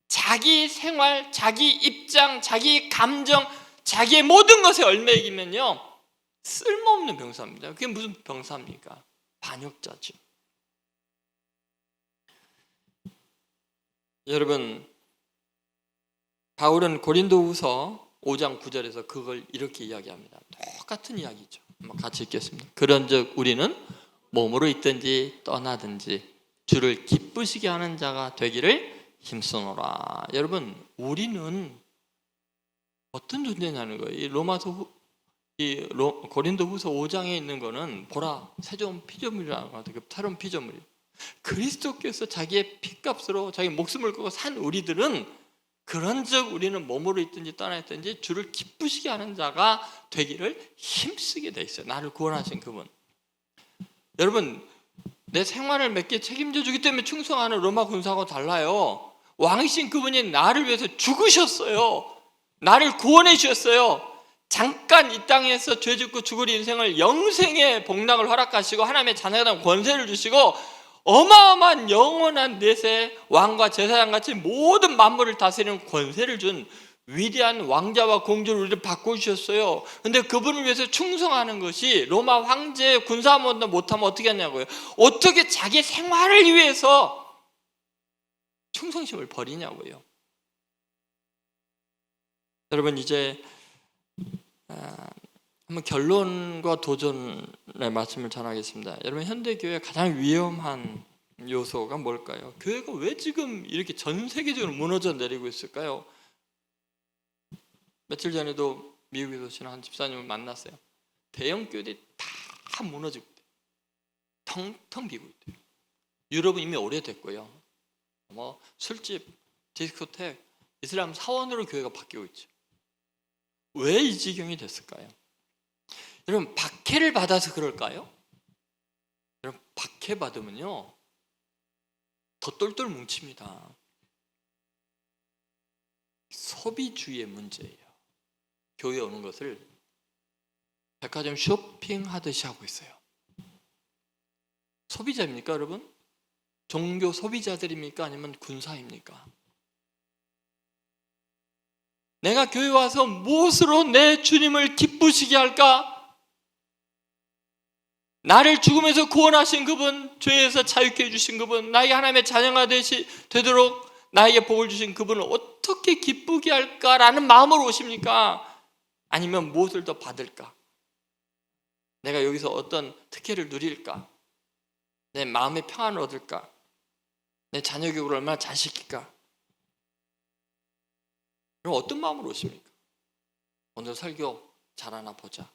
자기 생활, 자기 입장, 자기 감정, 자기의 모든 것에 얽매이면요 쓸모없는 병사입니다. 그게 무슨 병사입니까? 반역자죠. 여러분, 바울은 고린도후서 5장 9절에서 그걸 이렇게 이야기합니다. 똑같은 이야기죠. 한번 같이 읽겠습니다. 그런즉 우리는 몸으로 있든지 떠나든지 주를 기쁘시게 하는 자가 되기를 힘쓰노라. 여러분, 우리는 어떤 존재냐는 거예요. 이 고린도후서 5장에 있는 거는 보라 새 좋은 피조물이라는 것 같아요. 새로운 피조물이. 그리스도께서 자기의 피값으로 자기 목숨을 걸고 산 우리들은 그런즉 우리는 몸으로 있든지 떠나 있든지 주를 기쁘시게 하는 자가 되기를 힘쓰게 돼 있어요. 나를 구원하신 그분. 여러분, 내 생활을 몇 개 책임져 주기 때문에 충성하는 로마 군사하고 달라요. 왕이신 그분이 나를 위해서 죽으셨어요. 나를 구원해 주셨어요. 잠깐 이 땅에서 죄 짓고 죽을 인생을 영생의 복락을 허락하시고 하나님의 자녀가 된 권세를 주시고 어마어마한 영원한 내세 왕과 제사장같이 모든 만물을 다스리는 권세를 준 위대한 왕자와 공주를 우리를 바꿔주셨어요. 그런데 그분을 위해서 충성하는 것이 로마 황제의 군사모도 못하면 어떻게 하냐고요. 어떻게 자기 생활을 위해서 충성심을 버리냐고요. 여러분, 이제 한번 결론과 도전의 말씀을 전하겠습니다. 여러분, 현대교회의 가장 위험한 요소가 뭘까요? 교회가 왜 지금 이렇게 전 세계적으로 무너져 내리고 있을까요? 며칠 전에도 미국에서 오신 한 집사님을 만났어요. 대형 교회들이 다 무너지고 있대요. 텅텅 비고 있대요. 유럽은 이미 오래됐고요. 술집, 디스코텍, 이슬람 사원으로 교회가 바뀌고 있죠. 왜 이 지경이 됐을까요? 여러분, 박해를 받아서 그럴까요? 여러분, 박해 받으면요 더 똘똘 뭉칩니다. 소비주의의 문제예요. 교회에 오는 것을 백화점 쇼핑하듯이 하고 있어요. 소비자입니까, 여러분? 종교 소비자들입니까? 아니면 군사입니까? 내가 교회 와서 무엇으로 내 주님을 기쁘시게 할까? 나를 죽음에서 구원하신 그분, 죄에서 자유케 해주신 그분, 나에게 하나님의 자녀가 되도록 나에게 복을 주신 그분을 어떻게 기쁘게 할까라는 마음으로 오십니까? 아니면 무엇을 더 받을까? 내가 여기서 어떤 특혜를 누릴까? 내 마음의 평안을 얻을까? 내 자녀 교육을 얼마나 잘 시킬까? 그럼 어떤 마음으로 오십니까? 오늘 설교 잘하나 보자.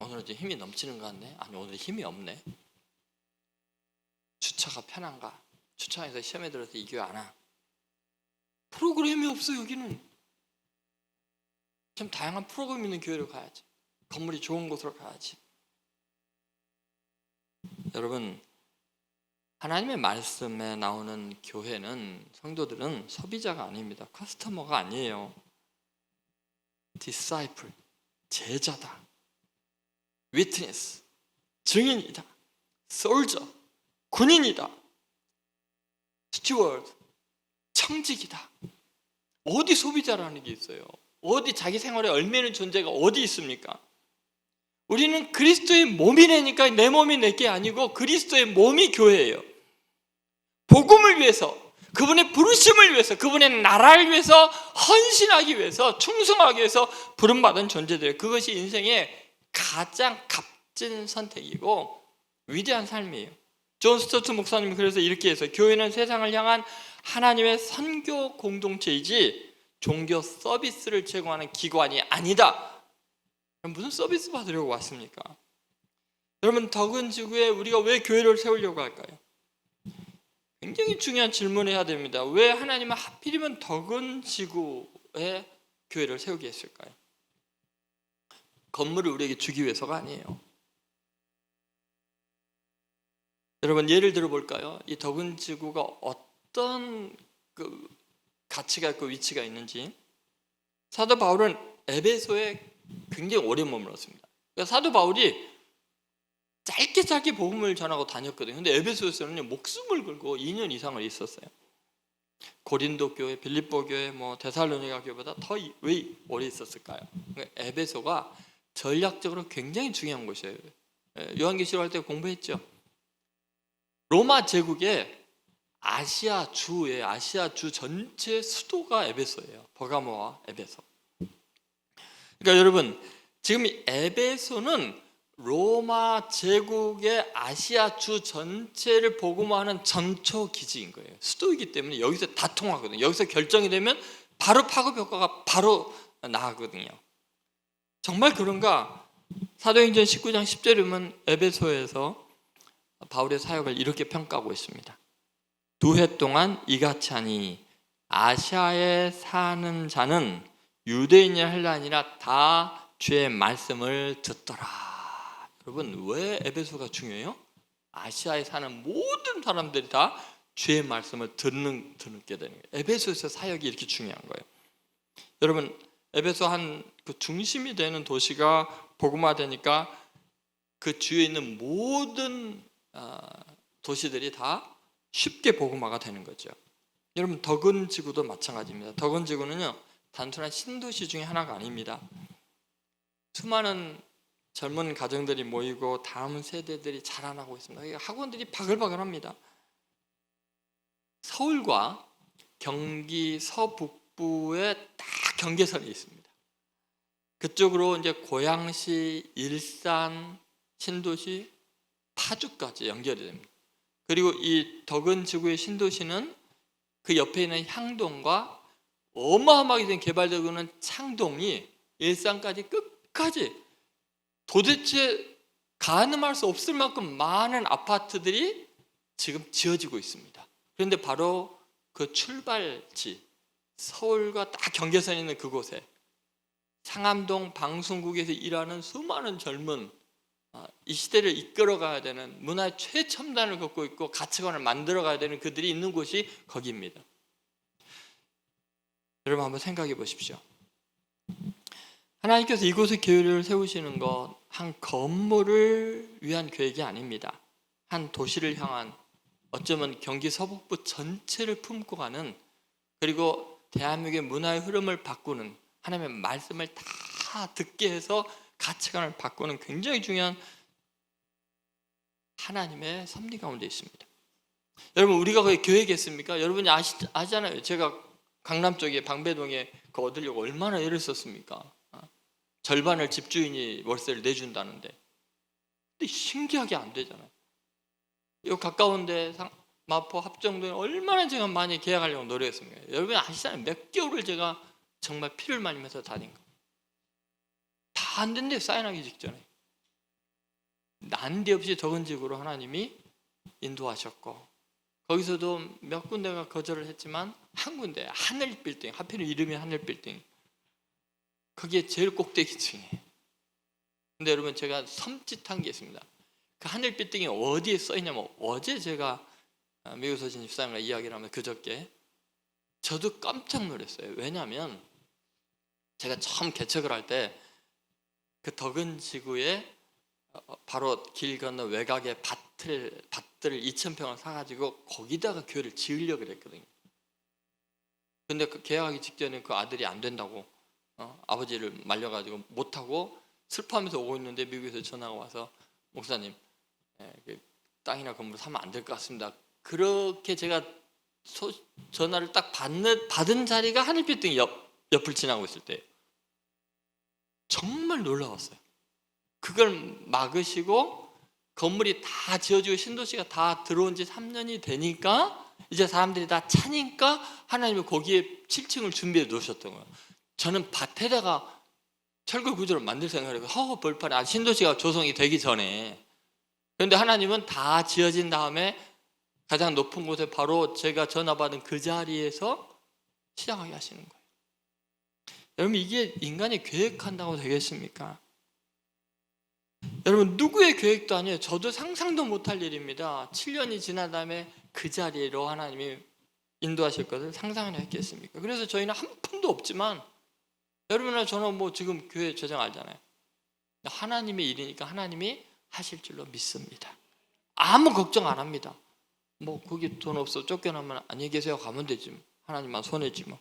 오늘은 좀 힘이 넘치는 것 같네. 아니, 오늘 힘이 없네. 주차가 편한가? 주차장에서 시험에 들어서 이 교회 안 와. 프로그램이 없어. 여기는 좀 다양한 프로그램 있는 교회로 가야지. 건물이 좋은 곳으로 가야지. 여러분, 하나님의 말씀에 나오는 교회는, 성도들은 소비자가 아닙니다. 커스터머가 아니에요. disciple, 제자다. witness, 증인이다. soldier, 군인이다. steward, 청직이다. 어디 소비자라는 게 있어요? 어디 자기 생활에 얽매이는 존재가 어디 있습니까? 우리는 그리스도의 몸이라니까 내 몸이 내게 아니고 그리스도의 몸이 교회예요. 복음을 위해서, 그분의 부르심을 위해서, 그분의 나라를 위해서 헌신하기 위해서, 충성하기 위해서 부름받은 존재들. 그것이 인생의 가장 값진 선택이고 위대한 삶이에요. 존 스토트 목사님이 그래서 이렇게 해서 교회는 세상을 향한 하나님의 선교 공동체이지 종교 서비스를 제공하는 기관이 아니다. 무슨 서비스 받으려고 왔습니까? 여러분, 덕은 지구에 우리가 왜 교회를 세우려고 할까요? 굉장히 중요한 질문을 해야 됩니다. 왜 하나님은 하필이면 덕은 지구에 교회를 세우게 했을까요? 건물을 우리에게 주기 위해서가 아니에요. 여러분, 예를 들어 볼까요? 이 덕은 지구가 어떤 가치가 있고 위치가 있는지. 사도 바울은 에베소에 굉장히 오래 머물렀습니다. 그러니까 사도 바울이 짧게 복음을 전하고 다녔거든요. 근데 에베소에서는 목숨을 걸고 2년 이상을 있었어요. 고린도 교회, 빌립보 교회, 데살로니가 교회보다 더 왜 오래 있었을까요? 그러니까 에베소가 전략적으로 굉장히 중요한 곳이에요. 요한계시록 할 때 공부했죠. 로마 제국의 아시아 주 전체 수도가 에베소예요. 버가모와 에베소. 그러니까 여러분, 지금 이 에베소는 로마 제국의 아시아 주 전체를 복음화하는 전초 기지인 거예요. 수도이기 때문에 여기서 다 통하거든요. 여기서 결정이 되면 바로 파급 효과가 바로 나거든요. 정말 그런가? 사도행전 19장 10절에 보면 에베소에서 바울의 사역을 이렇게 평가하고 있습니다. 2해 동안 이같이 하니 아시아에 사는 자는 유대인이나 헬라인이나 다 주의 말씀을 듣더라. 여러분, 왜 에베소가 중요해요? 아시아에 사는 모든 사람들이 다 주의 말씀을 듣게 되는 거예요. 에베소에서 사역이 이렇게 중요한 거예요. 여러분, 에베소 그 중심이 되는 도시가 복음화되니까 그 주위에 있는 모든 도시들이 다 쉽게 복음화가 되는 거죠. 여러분, 덕은 지구도 마찬가지입니다. 덕은 지구는요, 단순한 신도시 중에 하나가 아닙니다. 수많은 젊은 가정들이 모이고 다음 세대들이 자라나고 있습니다. 학원들이 바글바글합니다. 서울과 경기 서북부에 딱 경계선이 있습니다. 그쪽으로 이제 고양시, 일산, 신도시, 파주까지 연결이 됩니다. 그리고 이 덕은 지구의 신도시는 그 옆에 있는 향동과 어마어마하게 된 개발되고 있는 창동이 일산까지 끝까지 도대체 가늠할 수 없을 만큼 많은 아파트들이 지금 지어지고 있습니다. 그런데 바로 그 출발지, 서울과 딱 경계선이 있는 그곳에 상암동 방송국에서 일하는 수많은 젊은, 이 시대를 이끌어가야 되는, 문화의 최첨단을 걷고 있고 가치관을 만들어가야 되는 그들이 있는 곳이 거기입니다. 여러분, 한번 생각해 보십시오. 하나님께서 이곳에 교회를 세우시는 것, 한 건물을 위한 계획이 아닙니다. 한 도시를 향한, 어쩌면 경기 서북부 전체를 품고 가는, 그리고 대한민국의 문화의 흐름을 바꾸는, 하나님의 말씀을 다 듣게 해서 가치관을 바꾸는 굉장히 중요한 하나님의 섭리 가운데 있습니다. 여러분, 우리가 거기 계획했습니까? 여러분이 아시잖아요. 제가 강남 쪽에 방배동에 그거 얻으려고 얼마나 애를 썼습니까? 절반을 집주인이 월세를 내준다는데. 근데 신기하게 안 되잖아요. 요 가까운데 마포 합정동에 얼마나 제가 많이 계약하려고 노력했습니까? 여러분 아시잖아요. 몇 개월을 제가 정말 피를 말리면서 다닌 거. 다 안 된대요. 사인하기 직전에. 난데없이 적은직으로 하나님이 인도하셨고, 거기서도 몇 군데가 거절을 했지만 한 군데 하늘 빌딩, 하필 이름이 하늘 빌딩, 그게 제일 꼭대기층이에요. 근데 여러분 제가 섬찟한 게 있습니다. 그 하늘 빌딩이 어디에 써 있냐면, 어제 제가 미국 오신 집사님과 이야기를 하면 그저께 저도 깜짝 놀랐어요. 왜냐하면 제가 처음 개척을 할 때 그 덕은 지구에 바로 길 건너 외곽에 밭들을 2,000평을 사가지고 거기다가 교회를 지으려고 그랬거든요. 근데 그 계약하기 직전에 그 아들이 안 된다고 아버지를 말려가지고 못하고 슬퍼하면서 오고 있는데 미국에서 전화가 와서, 목사님, 그 땅이나 건물 사면 안 될 것 같습니다. 그렇게 제가 전화를 딱 받은 자리가 하늘빌딩 옆을 지나고 있을 때 정말 놀라웠어요. 그걸 막으시고 건물이 다 지어지고 신도시가 다 들어온 지 3년이 되니까 이제 사람들이 다 차니까 하나님이 거기에 7층을 준비해 놓으셨던 거예요. 저는 밭에다가 철거 구조를 만들 생각을 하고 벌판에 신도시가 조성이 되기 전에. 그런데 하나님은 다 지어진 다음에 가장 높은 곳에 바로 제가 전화받은 그 자리에서 시작하게 하시는 거예요. 여러분 이게 인간이 계획한다고 되겠습니까? 여러분 누구의 계획도 아니에요. 저도 상상도 못할 일입니다. 7년이 지난 다음에 그 자리로 하나님이 인도하실 것을 상상을 했겠습니까? 그래서 저희는 한 푼도 없지만, 여러분이나 저는 뭐 지금 교회 재정 알잖아요. 하나님의 일이니까 하나님이 하실 줄로 믿습니다. 아무 걱정 안 합니다. 뭐 거기 돈 없어 쫓겨나면 안녕히 계세요 가면 되지, 하나님만 손해지 뭐.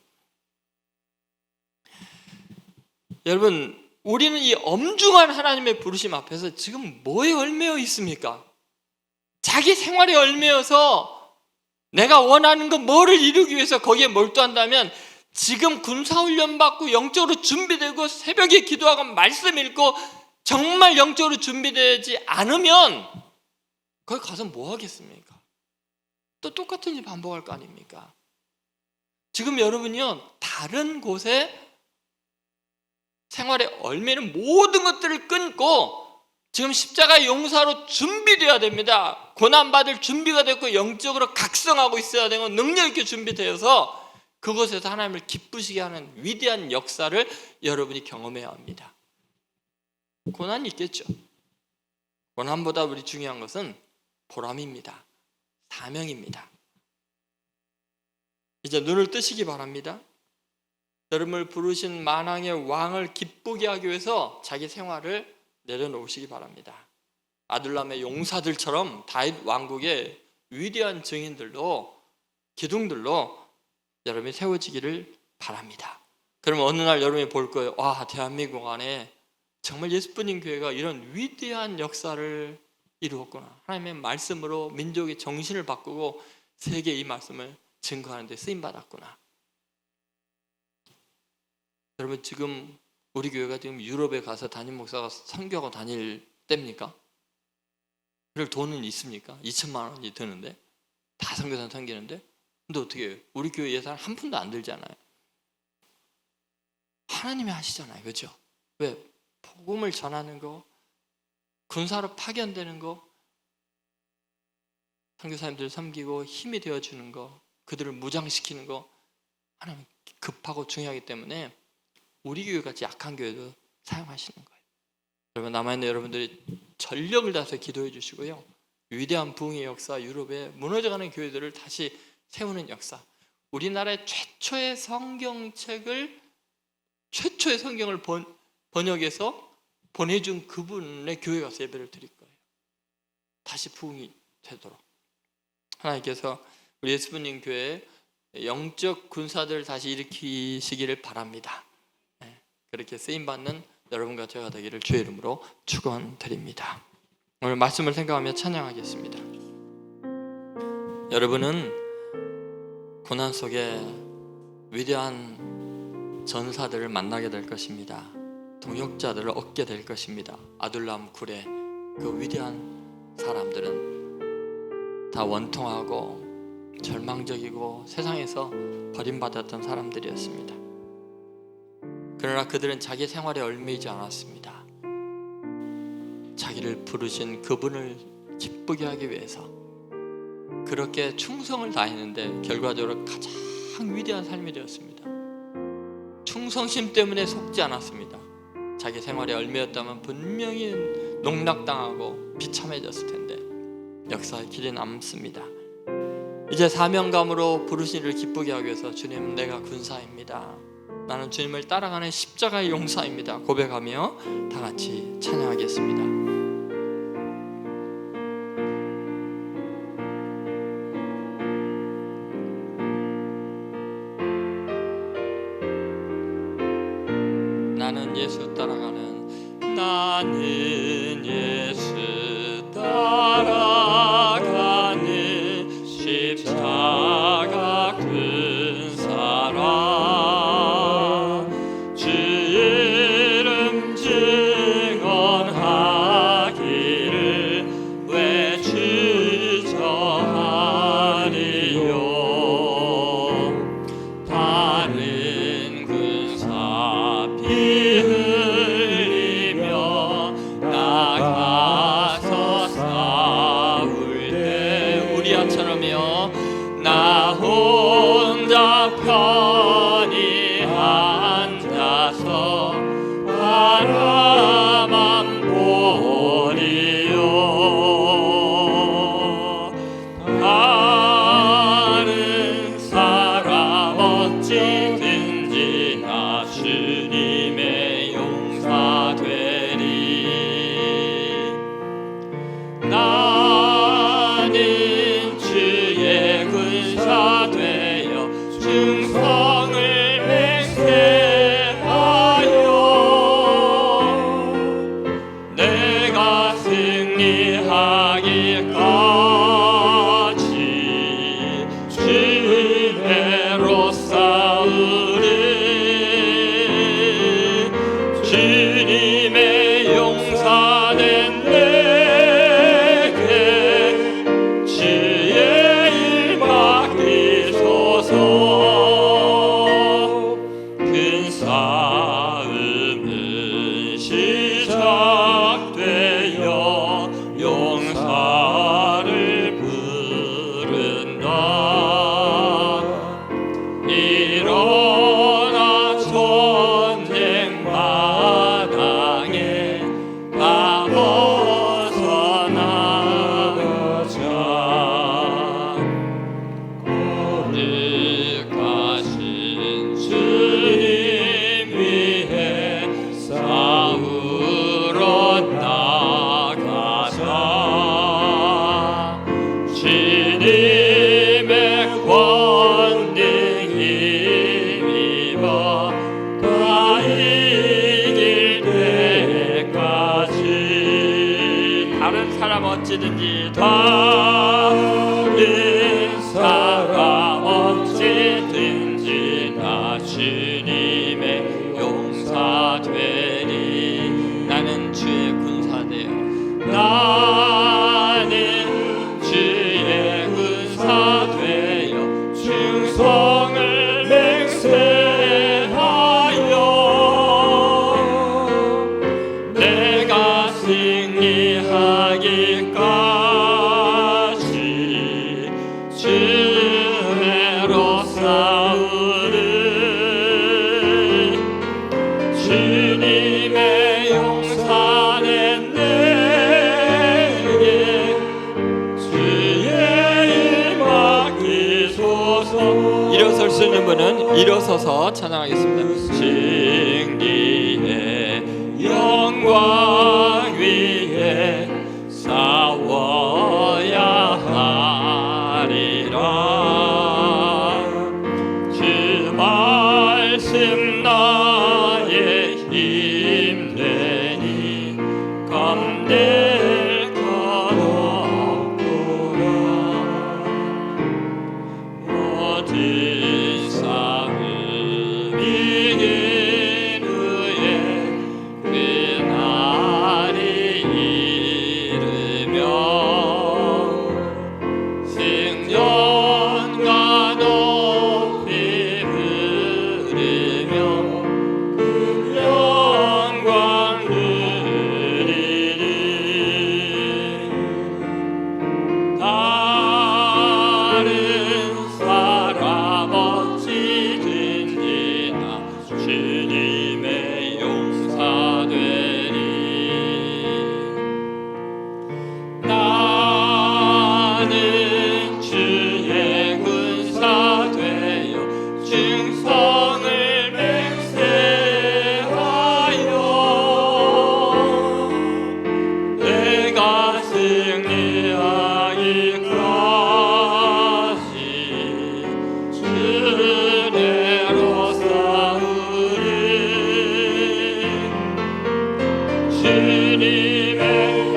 여러분 우리는 이 엄중한 하나님의 부르심 앞에서 지금 뭐에 얽매여 있습니까? 자기 생활에 얽매여서 내가 원하는 거 뭐를 이루기 위해서 거기에 몰두한다면, 지금 군사훈련 받고 영적으로 준비되고 새벽에 기도하고 말씀 읽고 정말 영적으로 준비되지 않으면 거기 가서 뭐 하겠습니까? 또 똑같은 일 반복할 거 아닙니까? 지금 여러분이요 다른 곳에 생활에 얽매이는 모든 것들을 끊고 지금 십자가의 용사로 준비되어야 됩니다. 고난받을 준비가 됐고 영적으로 각성하고 있어야 되고 능력 있게 준비되어서 그곳에서 하나님을 기쁘시게 하는 위대한 역사를 여러분이 경험해야 합니다. 고난이 있겠죠. 고난보다 우리 중요한 것은 보람입니다. 사명입니다. 이제 눈을 뜨시기 바랍니다. 여러분을 부르신 만왕의 왕을 기쁘게 하기 위해서 자기 생활을 내려놓으시기 바랍니다. 아둘람의 용사들처럼 다윗 왕국의 위대한 증인들로, 기둥들로 여러분이 세워지기를 바랍니다. 그러면 어느 날 여러분이 볼 거예요. 와, 대한민국 안에 정말 예수뿐인 교회가 이런 위대한 역사를 이루었구나. 하나님의 말씀으로 민족의 정신을 바꾸고 세계에 이 말씀을 증거하는 데 쓰임받았구나. 여러분 지금 우리 교회가 지금 유럽에 가서 담임 목사가 선교하고 다닐 때입니까? 그럴 돈은 있습니까? 2천만 원이 드는데 다 선교사는 섬기는데. 근데 어떻게 해요? 우리 교회 예산 한 푼도 안 들잖아요. 하나님이 하시잖아요. 그렇죠? 왜? 복음을 전하는 거, 군사로 파견되는 거, 선교사님들 섬기고 힘이 되어주는 거, 그들을 무장시키는 거, 하나님 급하고 중요하기 때문에 우리 교회같이 약한 교회도 사용하시는 거예요. 여러분 남아있는 여러분들이 전력을 다해서 기도해 주시고요, 위대한 부흥의 역사, 유럽에 무너져가는 교회들을 다시 세우는 역사, 우리나라의 최초의 성경을 번역해서 보내준 그분의 교회 가서 예배를 드릴 거예요. 다시 부흥이 되도록 하나님께서 우리 예수님 교회에 영적 군사들을 다시 일으키시기를 바랍니다. 그렇게 쓰임받는 여러분과 제가 되기를 주의 이름으로 축원드립니다. 오늘 말씀을 생각하며 찬양하겠습니다. 여러분은 고난 속에 위대한 전사들을 만나게 될 것입니다. 동역자들을 얻게 될 것입니다. 아둘람 굴의 그 위대한 사람들은 다 원통하고 절망적이고 세상에서 버림받았던 사람들이었습니다. 그러나 그들은 자기 생활에 얽매이지 않았습니다. 자기를 부르신 그분을 기쁘게 하기 위해서 그렇게 충성을 다했는데 결과적으로 가장 위대한 삶이 되었습니다. 충성심 때문에 속지 않았습니다. 자기 생활에 얽매였다면 분명히 농락당하고 비참해졌을 텐데 역사의 길이 남습니다. 이제 사명감으로 부르신 이를 기쁘게 하기 위해서 주님, 내가 군사입니다. 나는 주님을 따라가는 십자가의 용사입니다. 고백하며 다 같이 찬양하겠습니다. 나는 예수 따라가는, 나는 예수 따라가는 십자가 큰 사람, 주 이름 증언하기를 외치자 하리요. 다른 군사 피 흘리며 나가서 싸울 때 우리아처럼요, 나 혼자 편히 앉아서 바라만 보리요. 다른 사람 어찌든지 나 주님의 용사 되리. 나는 주의 군사 되어 충성을 맹세하여 내가 승리하기까지 주의대로 싸우리. 주님의 용사된 내게 주의 일 맡기소서. 큰 싸움은 시작되어 용사를 부른다. 일어나 전쟁 마당에 다 벗어나자. 거룩하신 주님 위해 싸우러 나가자. 주님의 권능 힘입어 다 이길 때까지. 다른 사람 어찌든지, 다른 사람 어찌든지 나 주님의 용사 되리. 나는 주의 군사 되어, 나는 주의 군사 되어 충성을 맹세하여 내가 승리하기까지 주로 싸우리. 주님의 용사는 내게 주의 일 맡기소서. 일어설 수 있는 분은 일어서서 찬양하겠습니다. 승리의 영광 위에 싸워야 하리라. 주 말씀 나의 힘 되니 겁낼 것 없구나. 모든 싸움 이긴 후에 그 주님의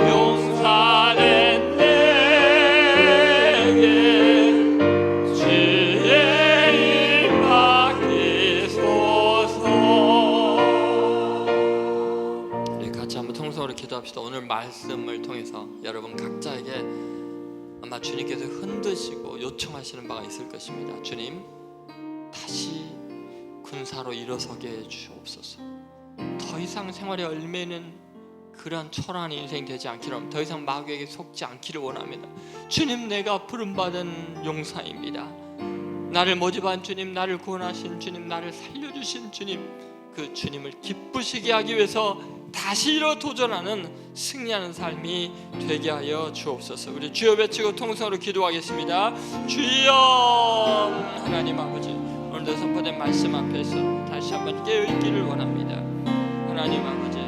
용사된 내게 주의 일 맡기소서. 우리 같이 한번 통성으로 기도합시다. 오늘 말씀을 통해서 여러분 각자에게 아마 주님께서 흔드시고 요청하시는 바가 있을 것입니다. 주님, 다시 군사로 일어서게 해 주옵소서. 더 이상 생활에 얽매이는 그러한 초라한 인생이 되지 않기를 원합니다. 더 이상 마귀에게 속지 않기를 원합니다. 주님, 내가 부름받은 용사입니다. 나를 모집한 주님, 나를 구원하신 주님, 나를 살려주신 주님, 그 주님을 기쁘시게 하기 위해서 다시 일어 도전하는 승리하는 삶이 되게 하여 주옵소서. 우리 주여 외치고 통성으로 기도하겠습니다. 주여. 하나님 아버지, 오늘도 선포된 말씀 앞에서 다시 한번 깨어있기를 원합니다. 하나님 아버지,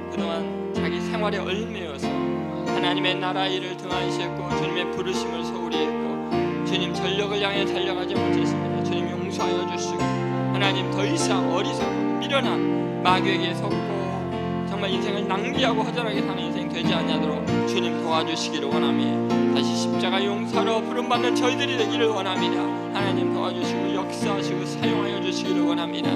그동안 자기 생활에 얽매여서 하나님의 나라 일을 등한시했고 주님의 부르심을 소홀히 했고 주님 전력을 향해 달려가지 못했습니다. 주님 용서하여 주시고 하나님 더 이상 어리석고 미련한 마귀에게 속고 정말 인생을 낭비하고 허전하게 사는 인생 되지 않도록 주님 도와주시기를 원하며 다시 십자가 용사로 부름받는 저희들이 되기를 원합니다. 하나님 도와주시고 역사하시고 사용하여 주시기를 원합니다.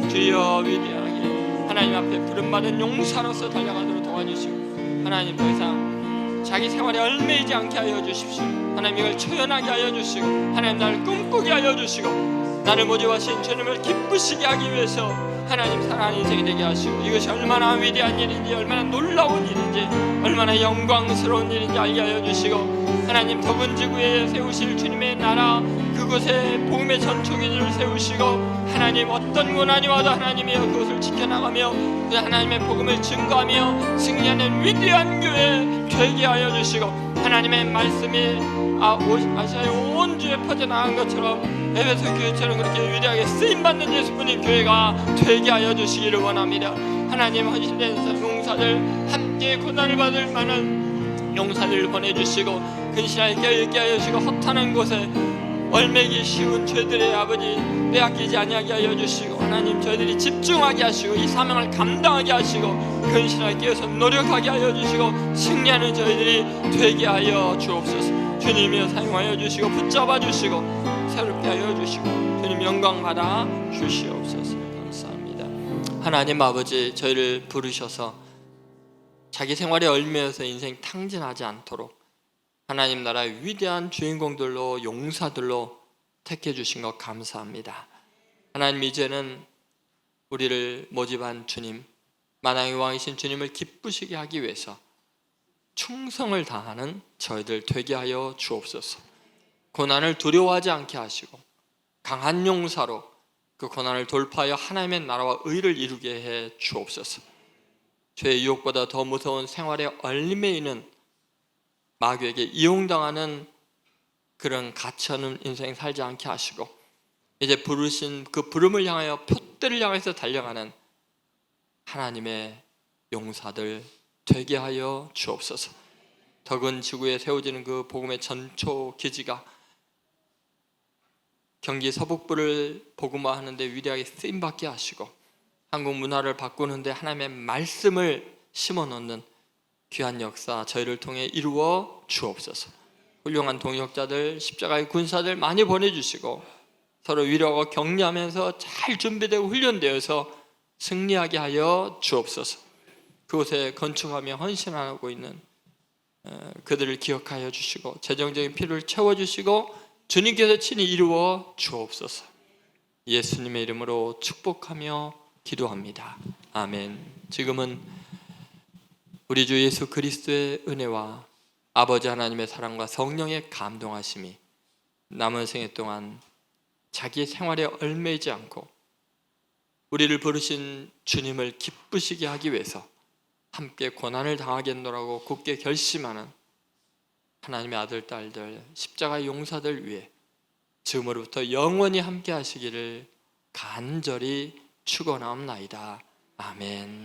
주여 위대하게 하나님 앞에 부름받은 용사로서 달려가도록 도와주시고 하나님 더 이상 자기 생활에 얽매이지 않게 하여 주십시오. 하나님 이걸 초연하게 하여 주시고 하나님 나를 꿈꾸게 하여 주시고 나를 모집하신 주님을 기쁘시게 하기 위해서 하나님 사랑하는 인생이 되게 하시고 이것이 얼마나 위대한 일인지 얼마나 놀라운 일인지 얼마나 영광스러운 일인지 알게 하여 주시고 하나님 덕은 지구에 세우실 주님의 나라 그곳에 복음의 전초기지를 세우시고 하나님 어떤 고난이 와도 하나님이여 그것을 지켜나가며 그 하나님의 복음을 증거하며 승리하는 위대한 교회 되게 하여 주시고 하나님의 말씀이 아시아의 온 주에 퍼져나간 것처럼 에베소 교회처럼 그렇게 위대하게 쓰임받는 예수님 교회가 되게 하여 주시기를 원합니다. 하나님 헌신된 용사들 함께 고난을 받을 만한 용사들을 보내주시고 근신하게 깨어있게 하여 주시고 허탄한 곳에 얼매기 쉬운 죄들의 아버지 빼앗기지 아니하게 하여 주시고 하나님 저희들이 집중하게 하시고 이 사명을 감당하게 하시고 근신하게 깨어서 노력하게 하여 주시고 승리하는 저희들이 되게 하여 주옵소서. 주님이여 사용하여 주시고 붙잡아 주시고 새롭게 하여 주시고 주님 영광 받아 주시옵소서. 감사합니다. 하나님 아버지 저희를 부르셔서 자기 생활에 얽매여서 인생 탕진하지 않도록 하나님 나라의 위대한 주인공들로 용사들로 택해 주신 것 감사합니다. 하나님 이제는 우리를 모집한 주님 만왕의 왕이신 주님을 기쁘시게 하기 위해서 충성을 다하는 저희들 되게 하여 주옵소서. 고난을 두려워하지 않게 하시고 강한 용사로 그 고난을 돌파하여 하나님의 나라와 의를 이루게 해 주옵소서. 죄의 유혹보다 더 무서운 생활에 얽매이는 마귀에게 이용당하는 그런 가치없는 인생 살지 않게 하시고 이제 부르신 그 부름을 향하여 표대를 향해서 달려가는 하나님의 용사들 되게 하여 주옵소서. 덕은 지구에 세워지는 그 복음의 전초 기지가 경기 서북부를 복음화하는데 위대하게 쓰임받게 하시고 한국 문화를 바꾸는데 하나님의 말씀을 심어놓는 귀한 역사 저희를 통해 이루어 주옵소서. 훌륭한 동역자들 십자가의 군사들 많이 보내주시고 서로 위로하고 격려하면서 잘 준비되고 훈련되어서 승리하게 하여 주옵소서. 그곳에 건축하며 헌신하고 있는 그들을 기억하여 주시고 재정적인 필요를 채워주시고 주님께서 친히 이루어 주옵소서. 예수님의 이름으로 축복하며 기도합니다. 아멘. 지금은 우리 주 예수 그리스도의 은혜와 아버지 하나님의 사랑과 성령의 감동하심이 남은 생애 동안 자기의 생활에 얽매이지 않고 우리를 부르신 주님을 기쁘시게 하기 위해서 함께 고난을 당하겠노라고 굳게 결심하는 하나님의 아들, 딸들, 십자가의 용사들 위해 지금으로부터 영원히 함께 하시기를 간절히 축원하옵나이다. 아멘.